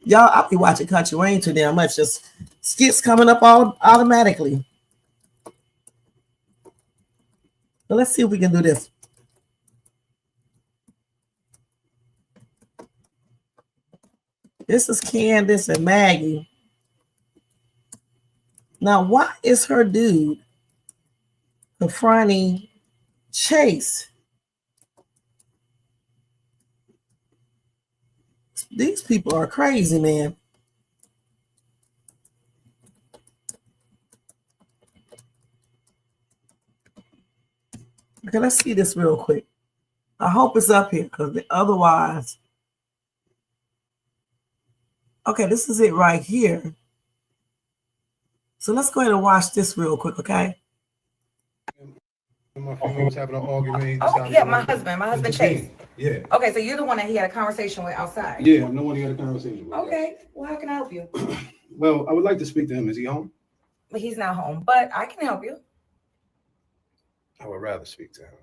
Speaker 3: Y'all, I'll be watching Kountry Wayne too damn much. Just skits coming up all automatically. So let's see if we can do this. This is Candace and Maggie. Now, why is her dude confronting Chase? These people are crazy, man. Okay, let's see this real quick. I hope it's up here because otherwise. Okay, this is it right here. So let's go ahead and watch this real quick, okay?
Speaker 10: My family was having an argument.
Speaker 9: Oh, yeah, my husband Chase.
Speaker 10: Yeah.
Speaker 9: Okay, so you're the one that he had a conversation with outside.
Speaker 10: Yeah, I'm the one he had a conversation with.
Speaker 9: Okay, well, how can I help you?
Speaker 10: Well, I would like to speak to him. Is he home?
Speaker 9: But he's not home, but I can help you.
Speaker 10: I would rather speak to him.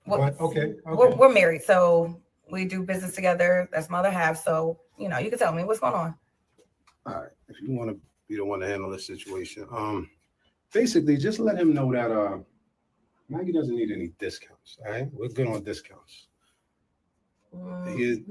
Speaker 9: Well,
Speaker 10: But, okay.
Speaker 9: We're married, so we do business together. That's my other half. So, you can tell me what's going on.
Speaker 10: All right. If you want to be the one to handle this situation, basically just let him know that Maggie doesn't need any discounts. All right, we're good on discounts.
Speaker 9: Weird.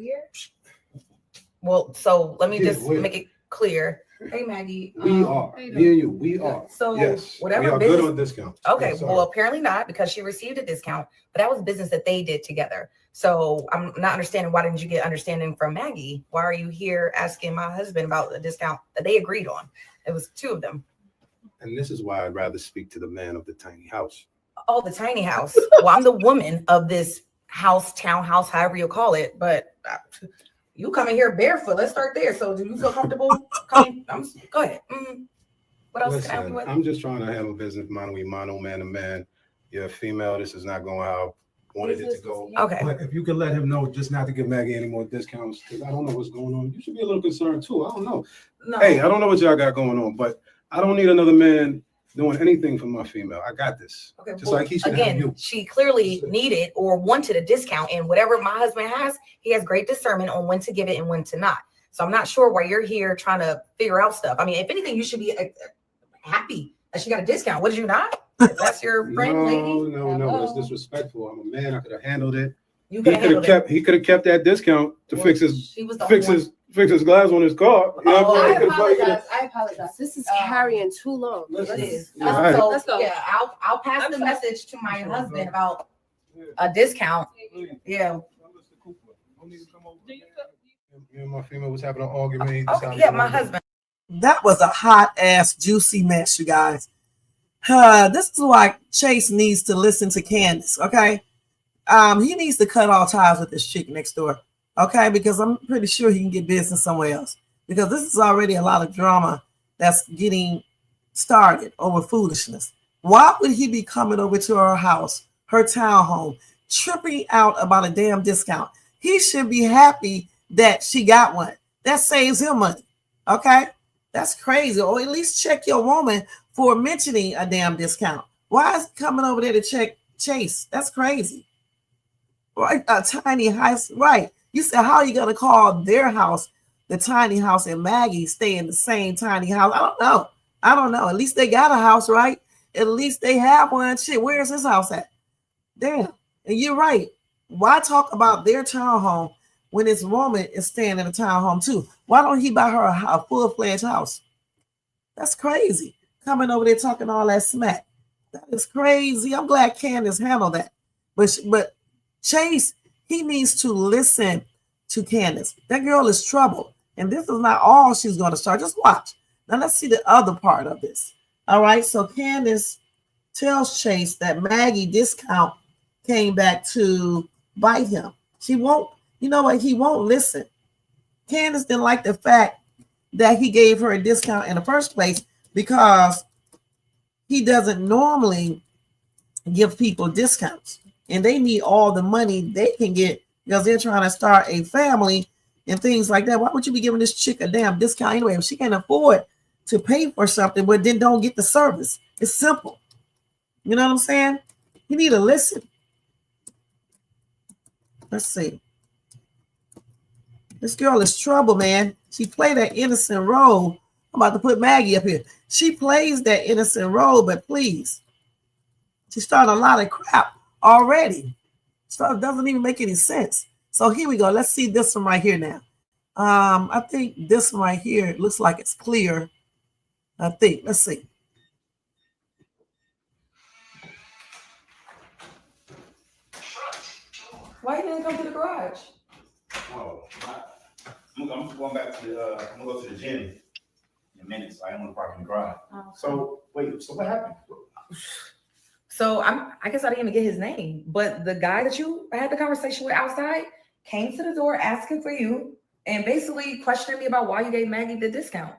Speaker 9: Well, so let me just make it clear. Hey, Maggie.
Speaker 10: We are. Me and you. We are.
Speaker 9: So
Speaker 10: yes,
Speaker 9: whatever
Speaker 10: we are
Speaker 9: business,
Speaker 10: good on discounts.
Speaker 9: Okay,
Speaker 10: Yes,
Speaker 9: well, apparently not because she received a discount, but that was business that they did together. So I'm not understanding why didn't you get understanding from Maggie? Why are you here asking my husband about the discount that they agreed on? It was two of them.
Speaker 10: And this is why I'd rather speak to the man of the tiny house.
Speaker 9: Oh, the tiny house. Well, I'm the woman of this house, townhouse, however you call it. But you come in here barefoot. Let's start there. So do you feel comfortable coming? Go ahead. What else can I help you with?
Speaker 10: I'm just trying to handle business mano a mano, man to man. You're a female. This is not going how I wanted it to go.
Speaker 9: Okay.
Speaker 10: But if you could let him know just not to give Maggie any more discounts, because I don't know what's going on. You should be a little concerned too. I don't know.
Speaker 9: No.
Speaker 10: Hey, I don't know what y'all got going on, but I don't need another man doing anything for my female. I got this. Okay. Just like he should have you.
Speaker 9: She clearly needed or wanted a discount, and whatever my husband has, he has great discernment on when to give it and when to not. So I'm not sure why you're here trying to figure out stuff. I mean, if anything, you should be happy that she got a discount. What did you not? If that's your friend, lady.
Speaker 10: No, that's disrespectful. I'm a man. I could have handled it.
Speaker 9: You could have kept.
Speaker 10: He could have kept that discount to fix his glass on his car.
Speaker 8: I apologize. This is carrying too long.
Speaker 9: It is.
Speaker 10: Right.
Speaker 9: So
Speaker 8: Let's go.
Speaker 9: Yeah, I'll pass the message to my husband about a discount. Yeah.
Speaker 10: Me and my female was having an argument.
Speaker 9: Okay, yeah, my husband.
Speaker 3: That was a hot ass juicy mess, you guys. This is why Chase needs to listen to Candace. Okay, he needs to cut all ties with this chick next door. Okay, because I'm pretty sure he can get business somewhere else. Because this is already a lot of drama that's getting started over foolishness. Why would he be coming over to her house, her townhome, tripping out about a damn discount? He should be happy that she got one. That saves him money. Okay, that's crazy. Or at least check your woman for mentioning a damn discount. Why is he coming over there to check Chase? That's crazy. Right, a tiny house. Right. You said, how are you going to call their house the tiny house and Maggie stay in the same tiny house? I don't know. At least they got a house, right? At least they have one. Shit, where's his house at? Damn. And you're right. Why talk about their townhome when this woman is staying in a townhome too? Why don't he buy her a full-fledged house? That's crazy. Coming over there talking all that smack. That is crazy. I'm glad Candace handled that. But Chase, he needs to listen to Candace. That girl is trouble. And this is not all she's going to start. Just watch. Now let's see the other part of this. All right. So Candace tells Chase that Maggie discount came back to bite him. She won't, you know what? He won't listen. Candace didn't like the fact that he gave her a discount in the first place because he doesn't normally give people discounts. And they need all the money they can get because they're trying to start a family and things like that. Why would you be giving this chick a damn discount anyway if she can't afford to pay for something but then don't get the service? It's simple. You know what I'm saying? You need to listen. Let's see. This girl is trouble, man. She played that innocent role. I'm about to put Maggie up here. She plays that innocent role, but please. She started a lot of crap already. Stuff doesn't even make any sense. So here we go. Let's see this one right here now. I think this one right here, it looks like it's clear. I think. Let's see.
Speaker 9: Why you didn't come to the garage?
Speaker 4: Oh, I'm going back to I'm gonna go to the gym in a minute, so I don't want to park in the garage.
Speaker 9: Oh.
Speaker 4: So wait, so what happened?
Speaker 9: So I guess I didn't even get his name, but the guy that you had the conversation with outside came to the door asking for you and basically questioning me about why you gave Maggie the discount.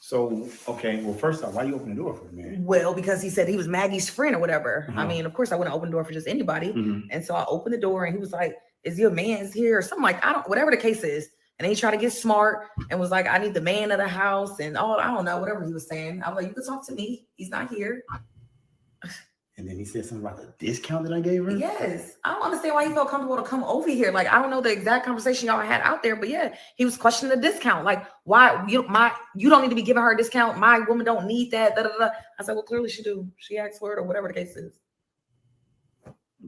Speaker 4: So okay, well first off, why you open the door for me, man?
Speaker 9: Well, because he said he was Maggie's friend or whatever. I
Speaker 4: Uh-huh.
Speaker 9: mean, of course I wouldn't open the door for just anybody.
Speaker 4: Mhm.
Speaker 9: And so I opened the door and he was like, "Is your man's here?" Or something like, I don't, whatever the case is. And then he tried to get smart and was like, "I need the man of the house," and all, I don't know, whatever he was saying. I was like, "You can talk to me. He's not here."
Speaker 4: And then he said something about the discount that I gave her.
Speaker 9: Yes. I don't understand why he felt comfortable to come over here. Like, I don't know the exact conversation y'all had out there, but yeah, he was questioning the discount. Like, why you don't need to be giving her a discount. My woman don't need that. Da, da, da. I said, well, clearly she do. She asked for it or whatever the case is.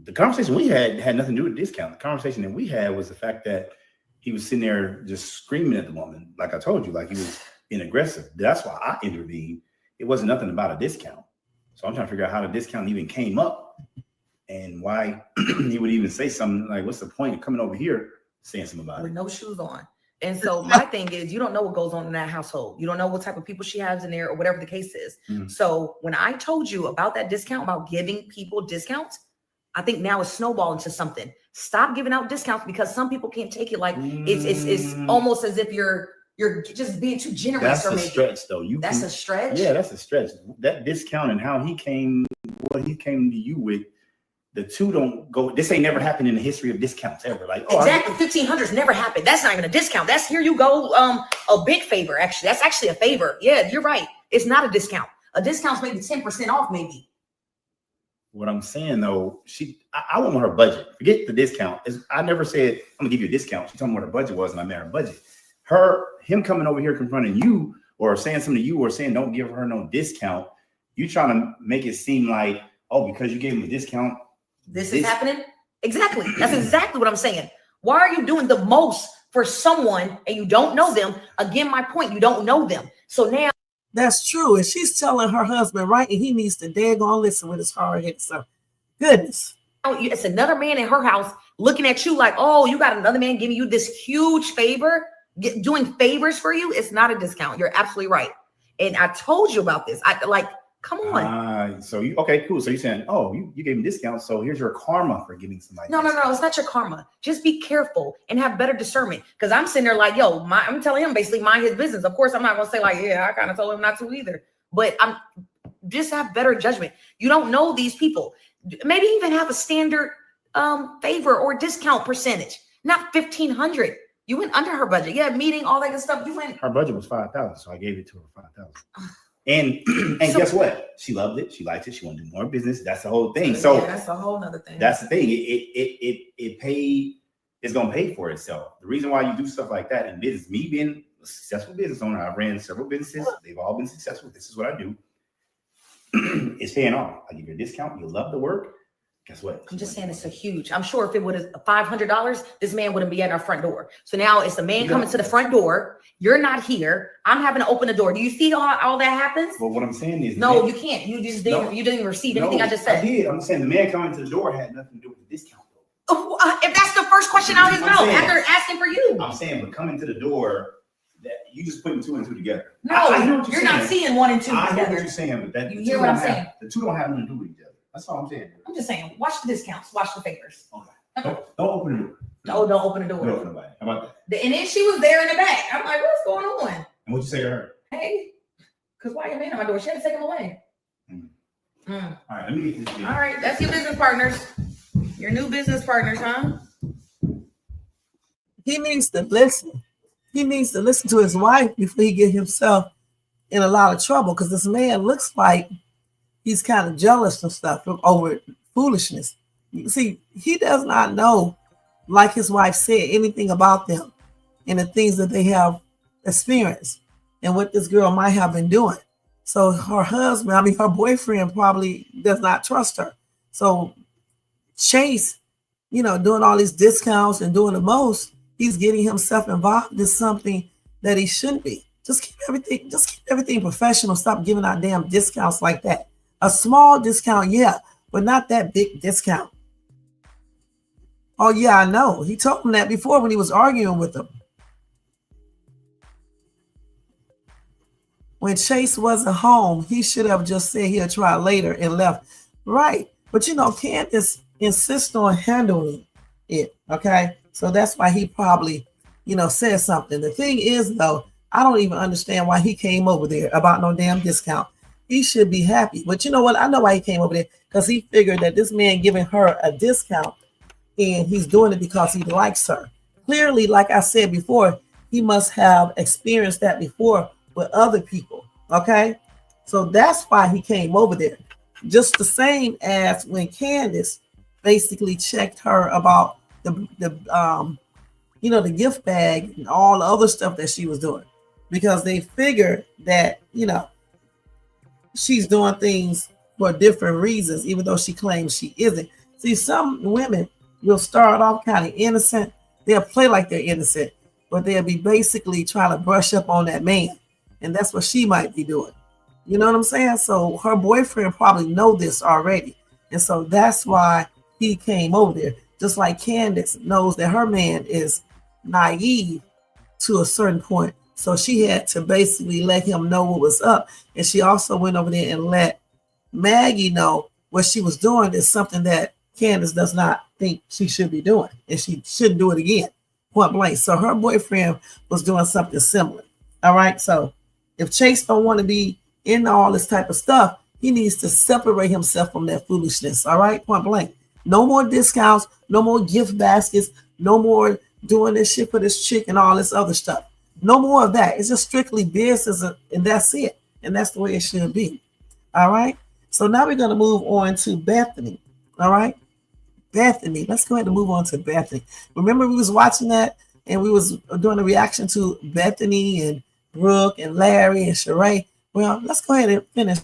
Speaker 4: The conversation we had nothing to do with discount. The conversation that we had was the fact that he was sitting there just screaming at the woman. Like I told you, like he was being aggressive. That's why I intervened. It wasn't nothing about a discount. So I'm trying to figure out how the discount even came up and why he would even say something like, what's the point of coming over here saying something about
Speaker 9: With
Speaker 4: it?
Speaker 9: no shoes on. And so my thing is, you don't know what goes on in that household. You don't know what type of people she has in there or whatever the case is.
Speaker 4: Mhm.
Speaker 9: So when I told you about that discount, about giving people discounts, I think now it's snowballing to something. Stop giving out discounts because some people can't take it. Like it's almost as if you're just being too generous.
Speaker 4: That's
Speaker 9: or
Speaker 4: a
Speaker 9: maybe
Speaker 4: stretch though.
Speaker 9: that's a stretch.
Speaker 4: Yeah, that's a stretch. That discount and how he came, what he came to you with, the two don't go. This ain't never happened in the history of discounts ever. Like, oh,
Speaker 9: Exactly. 1,500's never happened. That's not even a discount. That's here you go. A big favor, actually. That's actually a favor. Yeah, you're right. It's not a discount. A discount's maybe 10% off, maybe.
Speaker 4: What I'm saying though, I went with her budget. Forget the discount. I never said I'm gonna give you a discount. She told me what her budget was, and I met her budget. Him coming over here confronting you or saying something to you or saying don't give her no discount. You trying to make it seem like, oh, because you gave him a discount,
Speaker 9: This is happening. Exactly. That's exactly what I'm saying. Why are you doing the most for someone and you don't know them? Again, my point, you don't know them. So now
Speaker 3: That's true. And she's telling her husband, right? And he needs to daggone listen with his hard head. So, goodness.
Speaker 9: it's another man in her house looking at you like, oh, you got another man giving you this huge favor, doing favors for you. It's not a discount. You're absolutely right. And I told you about this. Come on.
Speaker 4: So you okay, cool. So you're saying, oh, you gave him discounts, so here's your karma for giving somebody.
Speaker 9: No, it's not your karma. Just be careful and have better discernment. Because I'm sitting there like, I'm telling him basically mind his business. Of course, I'm not gonna say like, yeah, I kind of told him not to either. But I'm just have better judgment. You don't know these people. Maybe even have a standard favor or discount percentage, not 1,500. You went under her budget. Yeah, meeting, all that good stuff. You went.
Speaker 4: Her budget was 5,000, so I gave it to her 5,000. And guess what? She loved it. She liked it. She wanted to do more business. That's the whole thing. So
Speaker 9: yeah, that's a whole nother thing.
Speaker 4: That's the thing. It paid. It's gonna pay for itself. The reason why you do stuff like that in business, me being a successful business owner, I've ran several businesses. They've all been successful. This is what I do. It's paying off. I give you a discount. You love the work. Guess what?
Speaker 9: I'm just saying it's a huge. I'm sure if it would have $500, this man wouldn't be at our front door. So now it's a man coming to the front door. You're not here. I'm having to open the door. Do you see how all that happens?
Speaker 4: Well, what I'm saying is
Speaker 9: no, you can't. You just didn't. You didn't receive anything I just said.
Speaker 4: I did. I'm saying the man coming to the door had nothing to do with the discount.
Speaker 9: If that's the first question out of his mouth after asking for you,
Speaker 4: I'm saying, but coming to the door, that you just putting two and two together.
Speaker 9: No, you're not seeing one and two together.
Speaker 4: I hear what you're saying, but that
Speaker 9: you hear what I'm saying.
Speaker 4: The two don't have nothing to do with each other. That's all I'm saying.
Speaker 9: I'm just saying, watch the discounts, watch the favors.
Speaker 4: Okay. Don't open the door.
Speaker 9: No, don't open the door.
Speaker 4: Don't open nobody. How about that?
Speaker 9: And then she was there in the back. I'm like, what's going on?
Speaker 4: And what'd you say to her?
Speaker 9: Hey, because why your man at my door? She had to take him away.
Speaker 4: All right, let me get this.
Speaker 9: All right, that's your business partners. Your new business partners, huh?
Speaker 3: He needs to listen. He needs to listen to his wife before he get himself in a lot of trouble. Because this man looks like he's kind of jealous and stuff over foolishness. You see, he does not know, like his wife said, anything about them and the things that they have experienced and what this girl might have been doing. So her boyfriend probably does not trust her. So Chase, doing all these discounts and doing the most, he's getting himself involved in something that he shouldn't be. Just keep everything professional. Stop giving out damn discounts like that. A small discount, yeah, but not that big discount. Oh yeah, I know. He told him that before when he was arguing with him. When Chase wasn't home, he should have just said he'll try later and left. Right. But Candace insists on handling it. Okay. So that's why he probably, said something. The thing is, though, I don't even understand why he came over there about no damn discount. He should be happy. But you know what? I know why he came over there, because he figured that this man giving her a discount and he's doing it because he likes her. Clearly, like I said before, he must have experienced that before with other people. Okay. So that's why he came over there. Just the same as when Candace basically checked her about the gift bag and all the other stuff that she was doing, because they figured that, she's doing things for different reasons, even though she claims she isn't. See, some women will start off kind of innocent. They'll play like they're innocent, but they'll be basically trying to brush up on that man. And that's what she might be doing. You know what I'm saying? So her boyfriend probably know this already. And so that's why he came over there. Just like Candace knows that her man is naive to a certain point. So she had to basically let him know what was up. And she also went over there and let Maggie know what she was doing is something that Candace does not think she should be doing. And she shouldn't do it again. Point blank. So her boyfriend was doing something similar. All right. So if Chase don't want to be in all this type of stuff, he needs to separate himself from that foolishness. All right. Point blank. No more discounts. No more gift baskets. No more doing this shit for this chick and all this other stuff. No more of that. It's just strictly business, and that's it. And that's the way it should be. All right. So now we're going to move on to Bethany. All right. Bethany. Let's go ahead and move on to Bethany. Remember, we was watching that and we was doing a reaction to Bethany and Brooke and Larry and Sheree. Well, let's go ahead and finish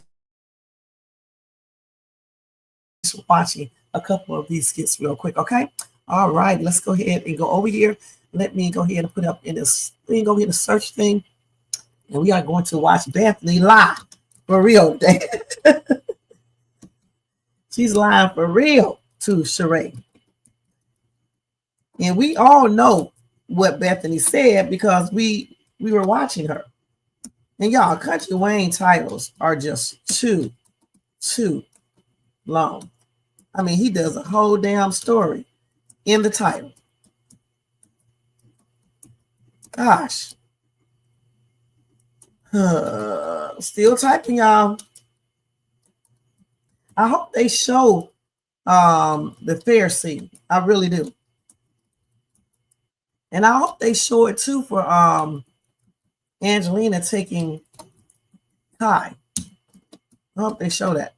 Speaker 3: watching a couple of these skits real quick. Okay. All right. Let's go ahead and go over here. Let me go ahead and put up in this thing over here, the search thing. And we are going to watch Bethany lie for real. She's lying for real to Sheree. And we all know what Bethany said because we were watching her. And y'all, Kountry Wayne titles are just too long. I mean, he does a whole damn story in the title. Gosh. Still typing, y'all. I hope they show the fair scene. I really do. And I hope they show it too for Angelina taking Kai. I hope they show that.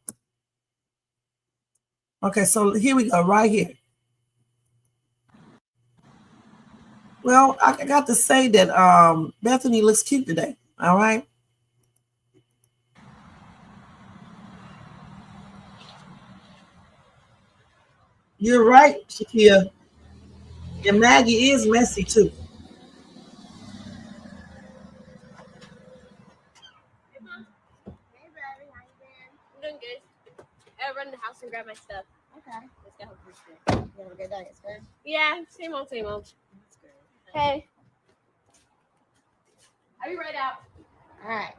Speaker 3: Okay, so here we go, right here. Well, I got to say that Bethany looks cute today. All right. You're right, Shakia. And Maggie is messy too.
Speaker 5: Hey, Mom. Hey, baby. How you been? I'm doing good. I run in the house and grab my stuff. Okay. Let's go. You have a good day. It's good? Yeah. Same old, same old. That's good. Hey. I'll be right out.
Speaker 11: All right.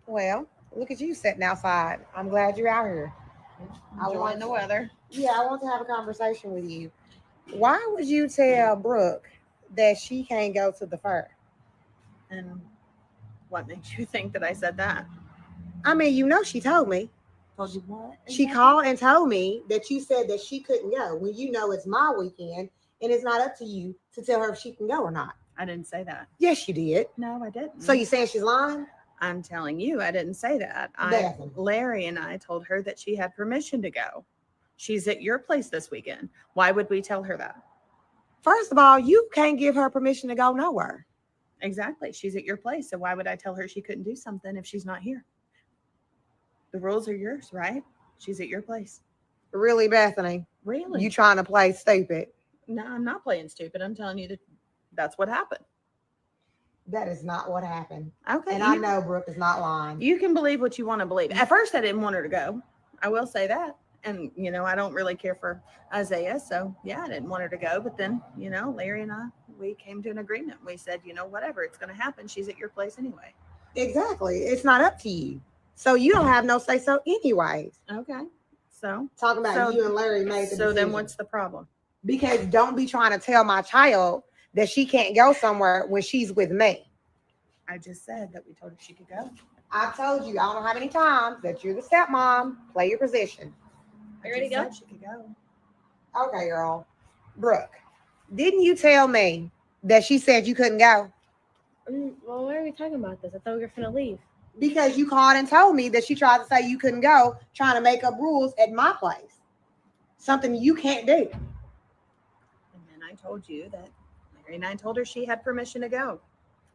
Speaker 11: Well, look at you sitting outside. I'm glad you're out here.
Speaker 12: Enjoying the weather.
Speaker 11: Yeah, I want to have a conversation with you. Why would you tell Brooke that she can't go to the fair?
Speaker 12: And what makes you think that I said that?
Speaker 11: I mean, she told me.
Speaker 12: Told you what?
Speaker 11: She called and told me that you said that she couldn't go when you know it's my weekend and it's not up to you to tell her if she can go or not.
Speaker 12: I didn't say that.
Speaker 11: Yes, you did.
Speaker 12: No, I didn't.
Speaker 11: So you saying she's lying?
Speaker 12: I'm telling you, I didn't say that. Larry and I told her that she had permission to go. She's at your place this weekend. Why would we tell her that?
Speaker 11: First of all, you can't give her permission to go nowhere.
Speaker 12: Exactly. She's at your place. So why would I tell her she couldn't do something if she's not here? The rules are yours, right? She's at your place.
Speaker 11: Really, Bethany?
Speaker 12: Really?
Speaker 11: You trying to play stupid?
Speaker 12: No, I'm not playing stupid. I'm telling you That's what happened.
Speaker 11: That is not what happened.
Speaker 12: Okay.
Speaker 11: And I know Brooke is not lying.
Speaker 12: You can believe what you want to believe. At first, I didn't want her to go. I will say that. And, you know, I don't really care for Isaiah. So, yeah, I didn't want her to go. But then, you know, Larry and I, we came to an agreement. We said, you know, whatever, it's going to happen. She's at your place anyway.
Speaker 11: Exactly. It's not up to you. So you don't have no say so anyways.
Speaker 12: Okay. So,
Speaker 11: Talking about you and Larry made the
Speaker 12: So then
Speaker 11: decision.
Speaker 12: what's the problem?
Speaker 11: Because don't be trying to tell my child that she can't go somewhere when she's with me.
Speaker 12: I just said that we told her she could go.
Speaker 11: I've told you, I don't know how many times, that you're the stepmom. Play your position.
Speaker 5: You ready to go?
Speaker 12: She could go.
Speaker 11: Okay, girl. Brooke, didn't you tell me that she said you couldn't go?
Speaker 5: Well, why are we talking about this? I thought we were finna leave.
Speaker 11: Because you called and told me that she tried to say you couldn't go, trying to make up rules at my place. Something you can't do.
Speaker 12: And then I told you that Larry and I told her she had permission to go.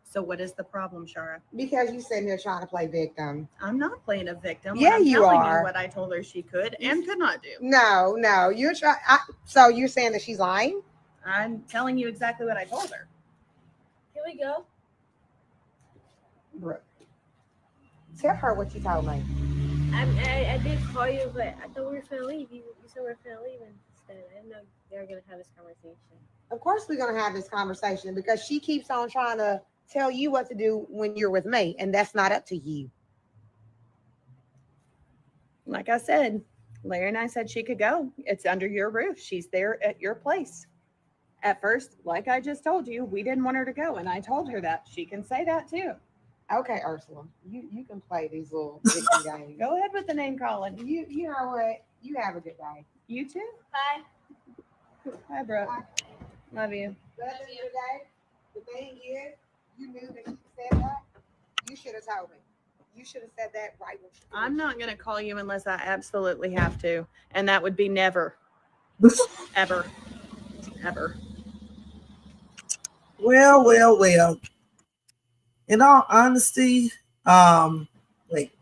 Speaker 12: So what is the problem, Shara?
Speaker 11: Because you sitting there trying to play victim.
Speaker 12: I'm not playing a victim.
Speaker 11: Yeah,
Speaker 12: I'm
Speaker 11: you
Speaker 12: telling
Speaker 11: are.
Speaker 12: You what I told her she could and could not do.
Speaker 11: No, you're trying. So you're saying that she's lying?
Speaker 12: I'm telling you exactly what I told her.
Speaker 5: Here we go.
Speaker 11: Brooke, tell her what you told me.
Speaker 5: I did call you, but I thought we were finna leave. You said we were finna leave instead. I didn't know they were gonna have this conversation.
Speaker 11: Of course we're going to have this conversation because she keeps on trying to tell you what to do when you're with me, and that's not up to you.
Speaker 12: Like I said, Larry and I said she could go. It's under your roof. She's there at your place. At first, like I just told you, we didn't want her to go, and I told her that. She can say that too.
Speaker 11: Okay, Ursula, you can play these little victim games.
Speaker 12: Go ahead with the name calling.
Speaker 11: You know what? You have a good day.
Speaker 12: You too.
Speaker 5: Bye.
Speaker 12: Hi, Brooke. Love you.
Speaker 11: But at the end of the day, the thing is, you knew that she said that. You should have told me. You should have said that right when she
Speaker 12: I'm not going to call you unless I absolutely have to. And that would be never, ever, ever.
Speaker 3: Well. In all honesty, wait.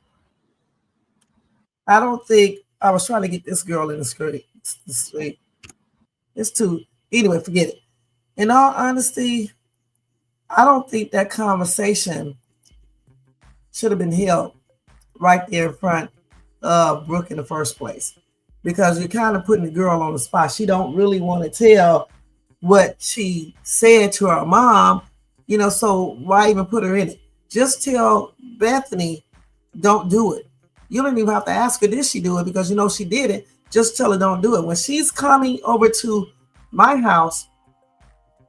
Speaker 3: I don't think I was trying to get this girl in the street. It's too. Anyway, forget it. In all honesty, I don't think that conversation should have been held right there in front of Brooke in the first place, because you're kind of putting the girl on the spot. She don't really want to tell what she said to her mom, you know, so why even put her in it? Just tell Bethany, don't do it. You don't even have to ask her, did she do it? Because you know she did it. Just tell her don't do it. When she's coming over to my house,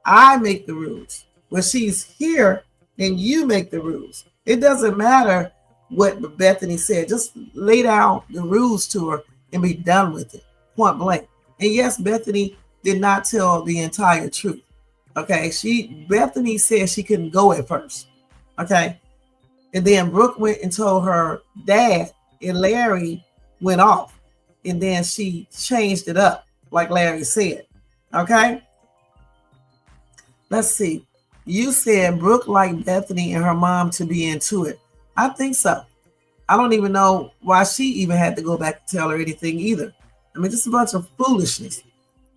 Speaker 3: I make the rules. When she's here, then you make the rules. It doesn't matter what Bethany said. Just lay down the rules to her and be done with it, point blank. And yes, Bethany did not tell the entire truth. Okay, Bethany said she couldn't go at first. Okay, and then Brooke went and told her dad, and Larry went off, and then she changed it up, like Larry said. Okay, let's see. You said Brooke liked Bethany and her mom to be into it. I think so. I don't even know why she even had to go back and tell her anything either. I mean, just a bunch of foolishness.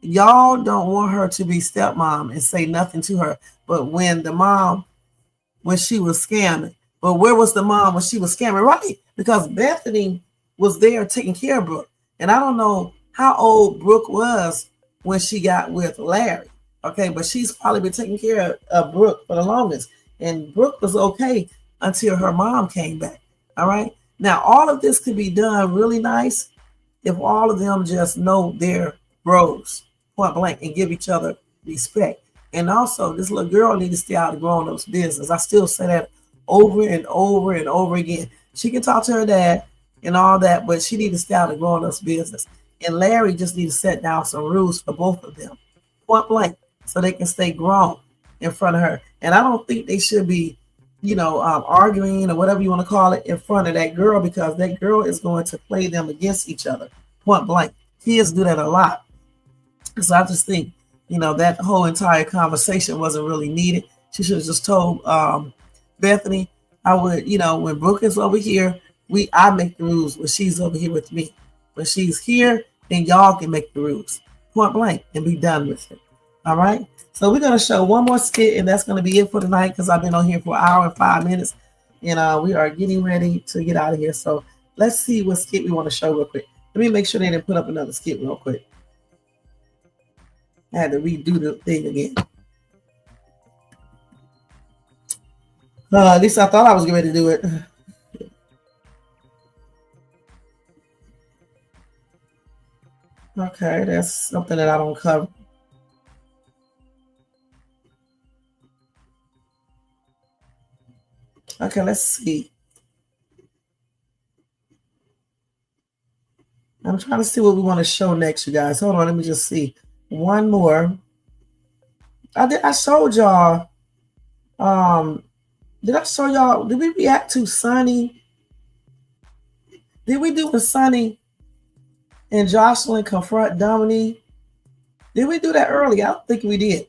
Speaker 3: Y'all don't want her to be stepmom and say nothing to her. But when she was scamming, but where was the mom when she was scamming? Right, because Bethany was there taking care of Brooke. And I don't know how old Brooke was when she got with Larry. Okay, but she's probably been taking care of Brooke for the longest. And Brooke was okay until her mom came back. All right. Now, all of this could be done really nice if all of them just know their bros, point blank, and give each other respect. And also, this little girl needs to stay out of grown-ups' business. I still say that over and over and over again. She can talk to her dad and all that, but she needs to stay out of grown-ups' business. And Larry just needs to set down some rules for both of them, point blank, so they can stay grown in front of her. And I don't think they should be, arguing or whatever you want to call it in front of that girl, because that girl is going to play them against each other, point blank. Kids do that a lot. So I just think, that whole entire conversation wasn't really needed. She should have just told Bethany, I would, when Brooke is over here, I make the rules when she's over here with me. When she's here, then y'all can make the rules, point blank, and be done with it. All right. So we're gonna show one more skit, and that's gonna be it for tonight because I've been on here for an hour and 5 minutes, and we are getting ready to get out of here. So let's see what skit we want to show real quick. Let me make sure they didn't put up another skit real quick. I had to redo the thing again. At least I thought I was ready to do it. Okay, that's something that I don't cover. Okay, let's see. I'm trying to see what we want to show next, you guys. Hold on, let me just see. One more. I showed y'all. Did I show y'all? Did we react to Sunny? Did we do with Sunny and Jocelyn confront Dominique? Did we do that early? I don't think we did.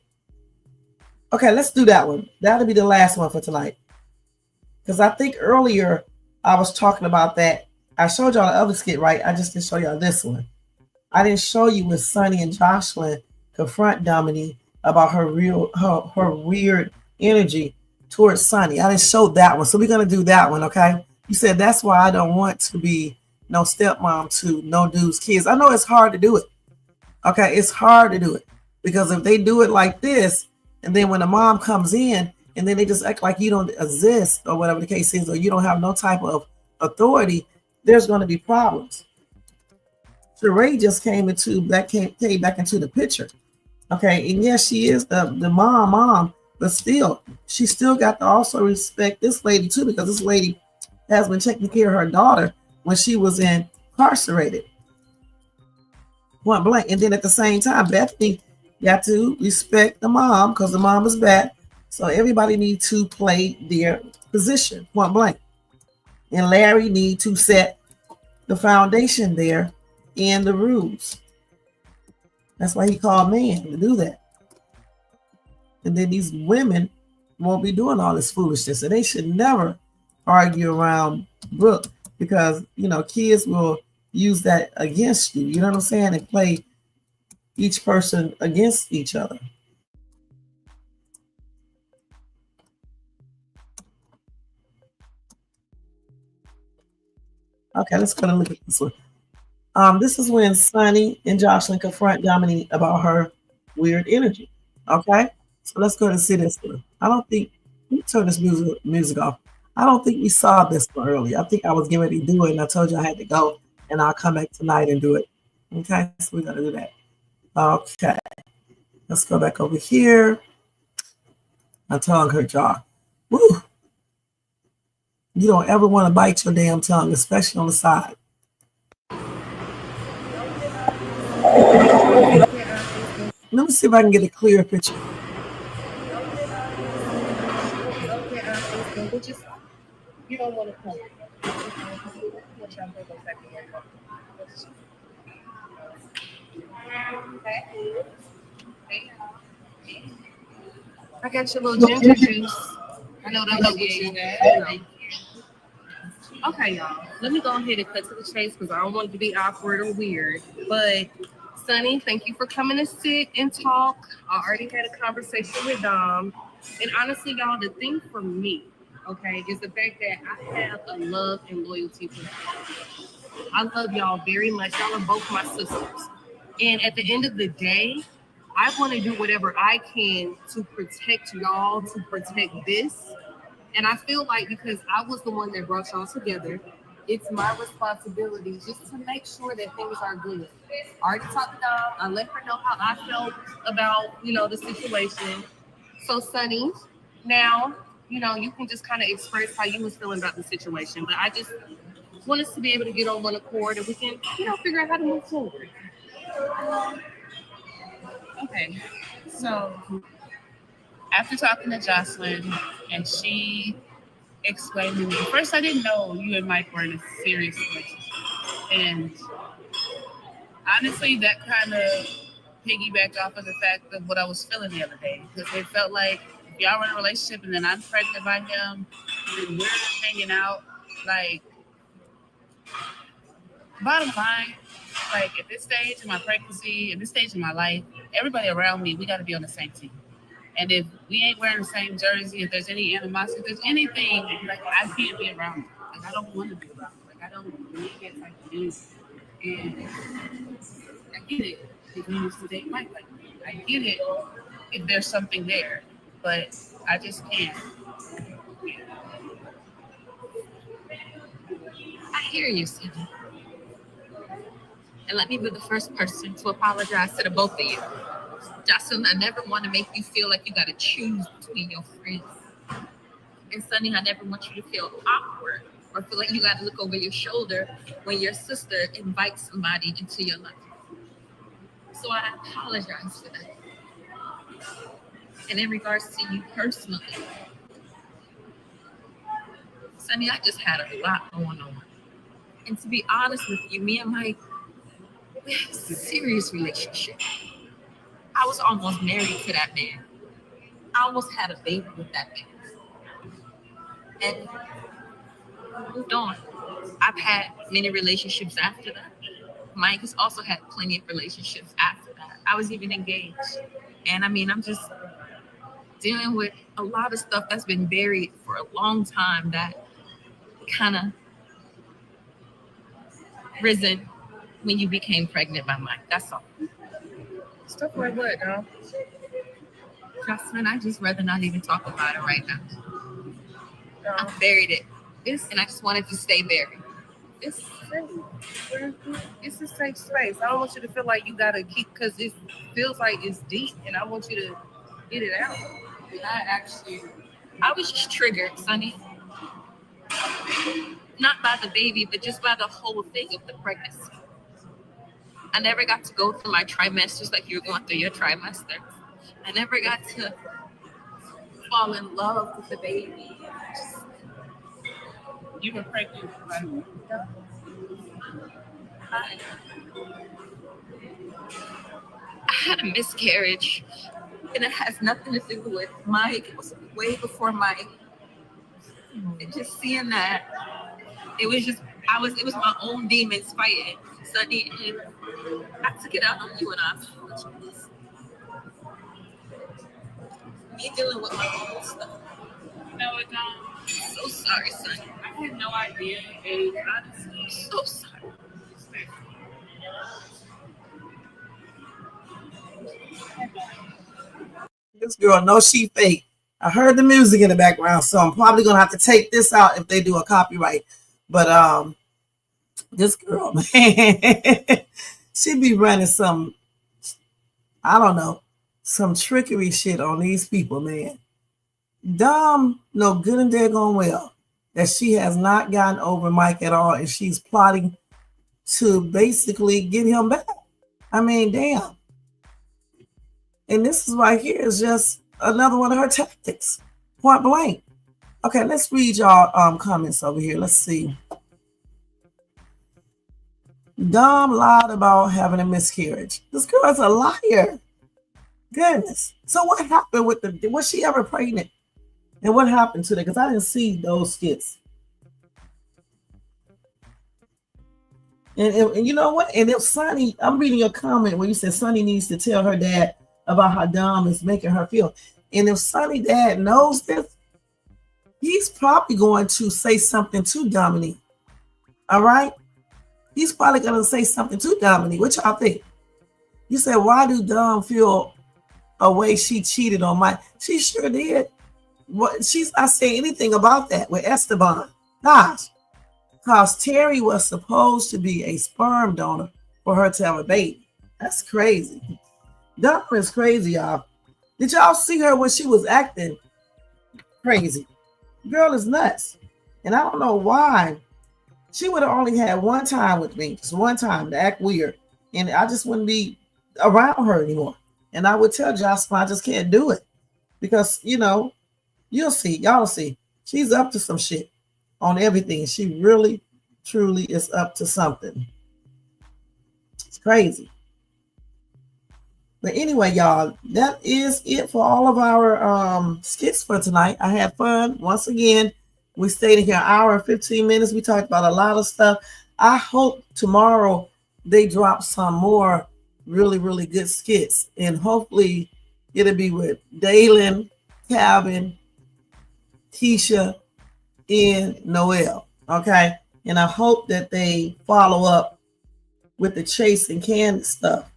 Speaker 3: Okay, let's do that one. That'll be the last one for tonight. Because I think earlier I was talking about that. I showed y'all the other skit, right? I just didn't show y'all this one. I didn't show you when Sunny and Jocelyn confront Dominique about her weird energy towards Sunny. I didn't show that one. So we're going to do that one, okay? You said that's why I don't want to be no stepmom to no dude's kids. I know it's hard to do it. Okay, it's hard to do it. Because if they do it like this, and then when the mom comes in, and then they just act like you don't exist, or whatever the case is, or you don't have no type of authority, there's going to be problems. Sheree just came back into the picture. Okay, and yes, she is the mom, but still, she still got to also respect this lady too, because this lady has been taking care of her daughter when she was incarcerated. Point blank. And then at the same time, Bethany got to respect the mom because the mom is bad. So everybody needs to play their position. Point blank. And Larry needs to set the foundation there and the rules. That's why he called man to do that. And then these women won't be doing all this foolishness. And they should never argue around Brooke because, kids will use that against you. You know what I'm saying? And play each person against each other. Okay, let's go and look at this one. This is when Sunny and Jocelyn confront Dominique about her weird energy. Okay, so let's go and see this one. Let me turn this music off. I don't think we saw this one earlier. I think I was getting ready to do it, and I told you I had to go, and I'll come back tonight and do it. Okay, so we're gonna do that. Okay, let's go back over here. My tongue hurt, y'all. Woo! You don't ever want to bite your damn tongue, especially on the side. Let me see if I can get a clear picture.
Speaker 9: You don't want to come.
Speaker 5: I got your little ginger juice. I know that look you. Okay, y'all. Let me go ahead and cut to the chase because I don't want it to be awkward or weird. But Sunny, thank you for coming to sit and talk. I already had a conversation with Dom. And honestly, y'all, the thing for me, okay, is the fact that I have a love and loyalty for y'all. I love y'all very much. Y'all are both my sisters. And at the end of the day, I want to do whatever I can to protect y'all, to protect this. And I feel like because I was the one that brought y'all together, it's my responsibility just to make sure that things are good. I already talked to Dom. I let her know how I felt about, the situation. So, Sunny, now, you can just kind of express how you was feeling about the situation. But I just want us to be able to get on one accord and we can, figure out how to move forward.
Speaker 13: Okay, so after talking to Jocelyn, and she explained to me, first I didn't know you and Mike were in a serious relationship. And honestly, that kind of piggybacked off of the fact of what I was feeling the other day. Because it felt like if y'all were in a relationship and then I'm pregnant by him, and we're hanging out, like, bottom line, like at this stage in my pregnancy, at this stage in my life, everybody around me, we got to be on the same team. And if we ain't wearing the same jersey, if there's any animosity, if there's anything, like I can't be around it. Like I don't want to be around it. Like I don't need that type of energy. And I get it if you used to date Mike like me. I get it if there's something there, but I just can't.
Speaker 14: I hear you, Cindy. And let me be the first person to apologize to the both of you. Jocelyn, I never want to make you feel like you got to choose between your friends. And Sonny, I never want you to feel awkward or feel like you got to look over your shoulder when your sister invites somebody into your life. So I apologize for that. And in regards to you personally, Sonny, I just had a lot going on. And to be honest with you, me and Mike, we had a serious relationship. I was almost married to that man. I almost had a baby with that man. And I moved on. I've had many relationships after that. Mike has also had plenty of relationships after that. I was even engaged. And I mean, I'm just dealing with a lot of stuff that's been buried for a long time that kind of risen when you became pregnant by Mike. That's all.
Speaker 13: Stuff like what, girl?
Speaker 14: Jocelyn, I just rather not even talk about it right now. I buried it. And I just wanted to stay buried.
Speaker 13: It's safe. It's a safe space. I don't want you to feel like you gotta keep, because it feels like it's deep, and I want you to get it out.
Speaker 14: I was just triggered, Sonny. Not by the baby, but just by the whole thing of the pregnancy. I never got to go through my trimesters like you were going through your trimester. I never got to fall in love with the baby.
Speaker 13: You were pregnant by me.
Speaker 14: I had a miscarriage, and it has nothing to do with Mike. It was way before Mike. And just seeing that, it was my own demons fighting, Sonny, and I took it out on you, and I apologize. Me dealing with my own stuff.
Speaker 13: You know what, Dom?
Speaker 14: I'm so sorry, Sonny.
Speaker 13: I had no idea, and honestly,
Speaker 14: I'm so sorry.
Speaker 3: This girl knows she fake. I heard the music in the background, so I'm probably gonna have to take this out if they do a copyright. But this girl, man, she be running some, I don't know, some trickery shit on these people, man. Dom know good and daggone well that she has not gotten over Mike at all, and she's plotting to basically get him back. I mean, damn. And this is right here is just another one of her tactics, point blank. Okay, let's read y'all comments over here. Let's see. Dom lied about having a miscarriage. This girl is a liar. Goodness. So what happened with was she ever pregnant? And what happened to her? Because I didn't see those skits. And you know what? And if Sonny, I'm reading your comment where you said Sonny needs to tell her dad about how Dom is making her feel. And if Sonny dad knows this, he's probably going to say something to Dominique. All right? He's probably going to say something to Dominique. What y'all think? You said, why do Dom feel a way she cheated on Mike? She sure did. What she's not saying anything about that with Esteban. Gosh. Because Terry was supposed to be a sperm donor for her to have a baby. That's crazy. Dom is crazy, y'all. Did y'all see her when she was acting crazy? Girl is nuts. And I don't know why. She would have only had one time with me, just one time to act weird. And I just wouldn't be around her anymore. And I would tell Jocelyn I just can't do it. Because, you know, you'll see, y'all see. She's up to some shit on everything. She really, truly is up to something. It's crazy. But anyway, y'all, that is it for all of our skits for tonight. I had fun. Once again, we stayed in here an hour and 15 minutes. We talked about a lot of stuff. I hope tomorrow they drop some more really, really good skits. And hopefully it'll be with Dalen, Calvin, Kesha, and Noel. Okay. And I hope that they follow up with the Chase and Candace stuff,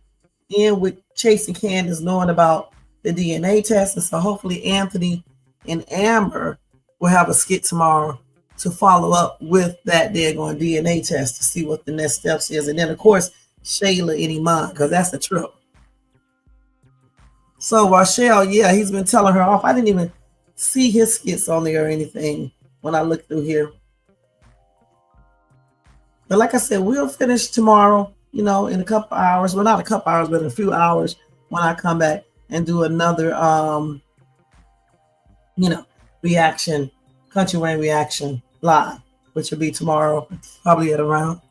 Speaker 3: and with Chase and Candace knowing about the DNA test. And so hopefully Anthony and Amber will have a skit tomorrow to follow up with that daggone DNA test to see what the next steps is. And then of course, Shayla and Iman, because that's the trip. So Rochelle, yeah, he's been telling her off. I didn't even see his skits on there or anything when I looked through here. But like I said, we'll finish tomorrow, in a couple hours. Well, not a couple hours, but in a few hours when I come back and do another, reaction, Kountry Wayne reaction live, which will be tomorrow, probably at around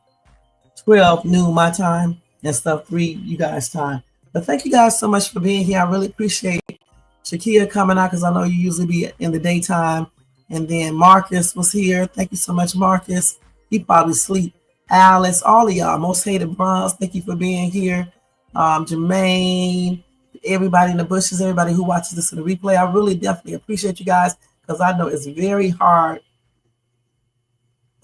Speaker 3: 12 noon my time and stuff, 3 you guys time. But thank you guys so much for being here. I really appreciate Shakia coming out, because I know you usually be in the daytime. And then Marcus was here. Thank you so much, Marcus. He probably sleep. Alice, all of y'all, Most Hated Bronze, thank you for being here. Jermaine, everybody in the bushes, everybody who watches this in the replay. I really definitely appreciate you guys, because I know it's very hard.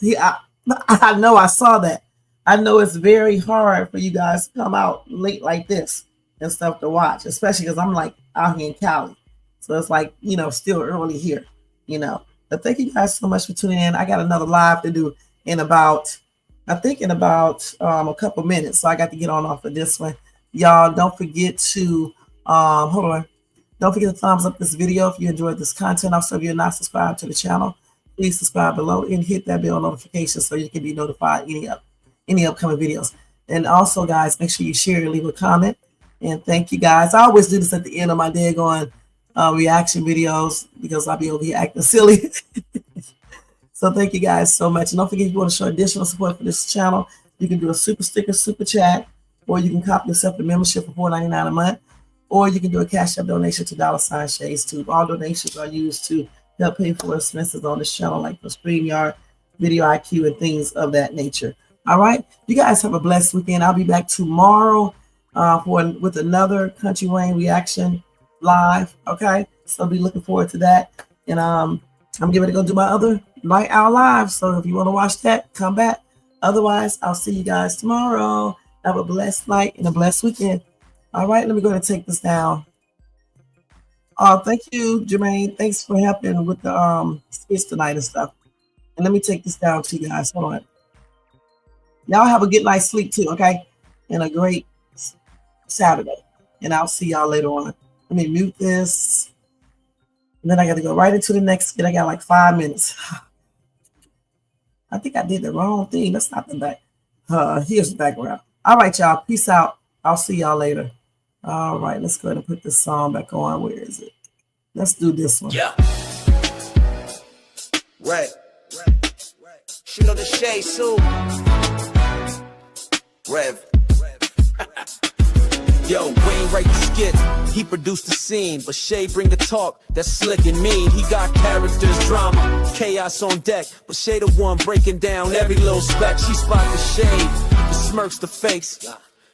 Speaker 3: I know I saw that. I know it's very hard for you guys to come out late like this and stuff to watch, especially because I'm like out here in Cali. So it's like, still early here, But thank you guys so much for tuning in. I got another live to do in about a couple minutes. So I got to get on off of this one. Y'all, don't forget to, Don't forget to thumbs up this video if you enjoyed this content. Also, if you're not subscribed to the channel, please subscribe below and hit that bell notification so you can be notified any upcoming videos. And also, guys, make sure you share and leave a comment. And thank you, guys. I always do this at the end of my daggone reaction videos because I'll be over here acting silly. So thank you guys so much. And don't forget, if you want to show additional support for this channel, you can do a super sticker, super chat, or you can copy yourself a membership for $4.99 a month, or you can do a Cash App donation to $Shades2. All donations are used to help pay for expenses on this channel, like the StreamYard, Video IQ, and things of that nature. All right, you guys have a blessed weekend. I'll be back tomorrow with another Kountry Wayne reaction live. Okay, so be looking forward to that. And I'm getting ready to go do my other Night Owl Live. So if you want to watch that, come back. Otherwise, I'll see you guys tomorrow. Have a blessed night and a blessed weekend. All right, let me go ahead and take this down. Thank you, Jermaine. Thanks for helping with the skits tonight and stuff. And let me take this down to you guys. Hold on. Y'all have a good night's sleep too, okay? And a great Saturday. And I'll see y'all later on. Let me mute this. And then I got to go right into the next skit. I got like 5 minutes. I think I did the wrong thing. That's not the back. Here's the background. All right, y'all. Peace out. I'll see y'all later. All right, let's go ahead and put this song back on. Where is it? Let's do this one.
Speaker 1: Yeah. Right. She know the shade soon. Rev. Yo, Wayne write the skit, he produced the scene, but Shay bring the talk that's slick and mean. He got characters, drama, chaos on deck, but Shay the one breaking down every little speck. She spot the shade, the smirks, the fakes,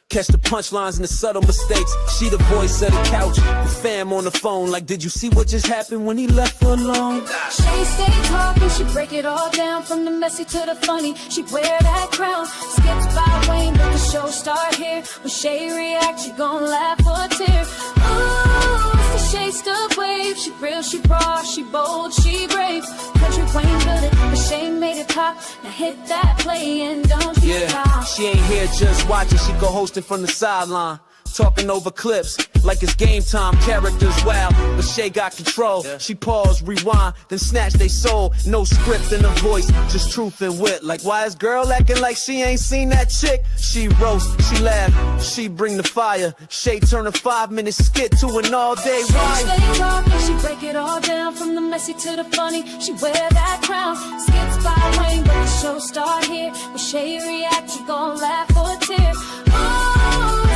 Speaker 1: catch the punchlines and the subtle mistakes. She the voice of the couch, the fam on the phone, like, did you see what just happened when he left her alone?
Speaker 2: She stay talking, she break it all down, from the messy to the funny. She wear that crown, skits by Wayne, but the show start here. When Shay react, she gon' laugh or tear. Ooh, it's the Shay stuff wave. She real, she raw, she bold, she brave. Kountry Wayne built it, but Shay made it pop. Now hit that play and don't you stop.
Speaker 1: She ain't here just watching, she go hosting from the sideline. Talking over clips like it's game time, characters wild, but Shay got control. She pause, rewind, then snatch they soul. No script in her voice, just truth and wit. Like, why is girl acting like she ain't seen that chick? She roast, she laugh, she bring the fire. Shay turn a 5-minute skit to an all-day ride.
Speaker 2: She stay talking, she break it all down, from the messy to the funny. She wear that crown, skits by Wayne, but the show start here. When Shay react, she gon' laugh or tear.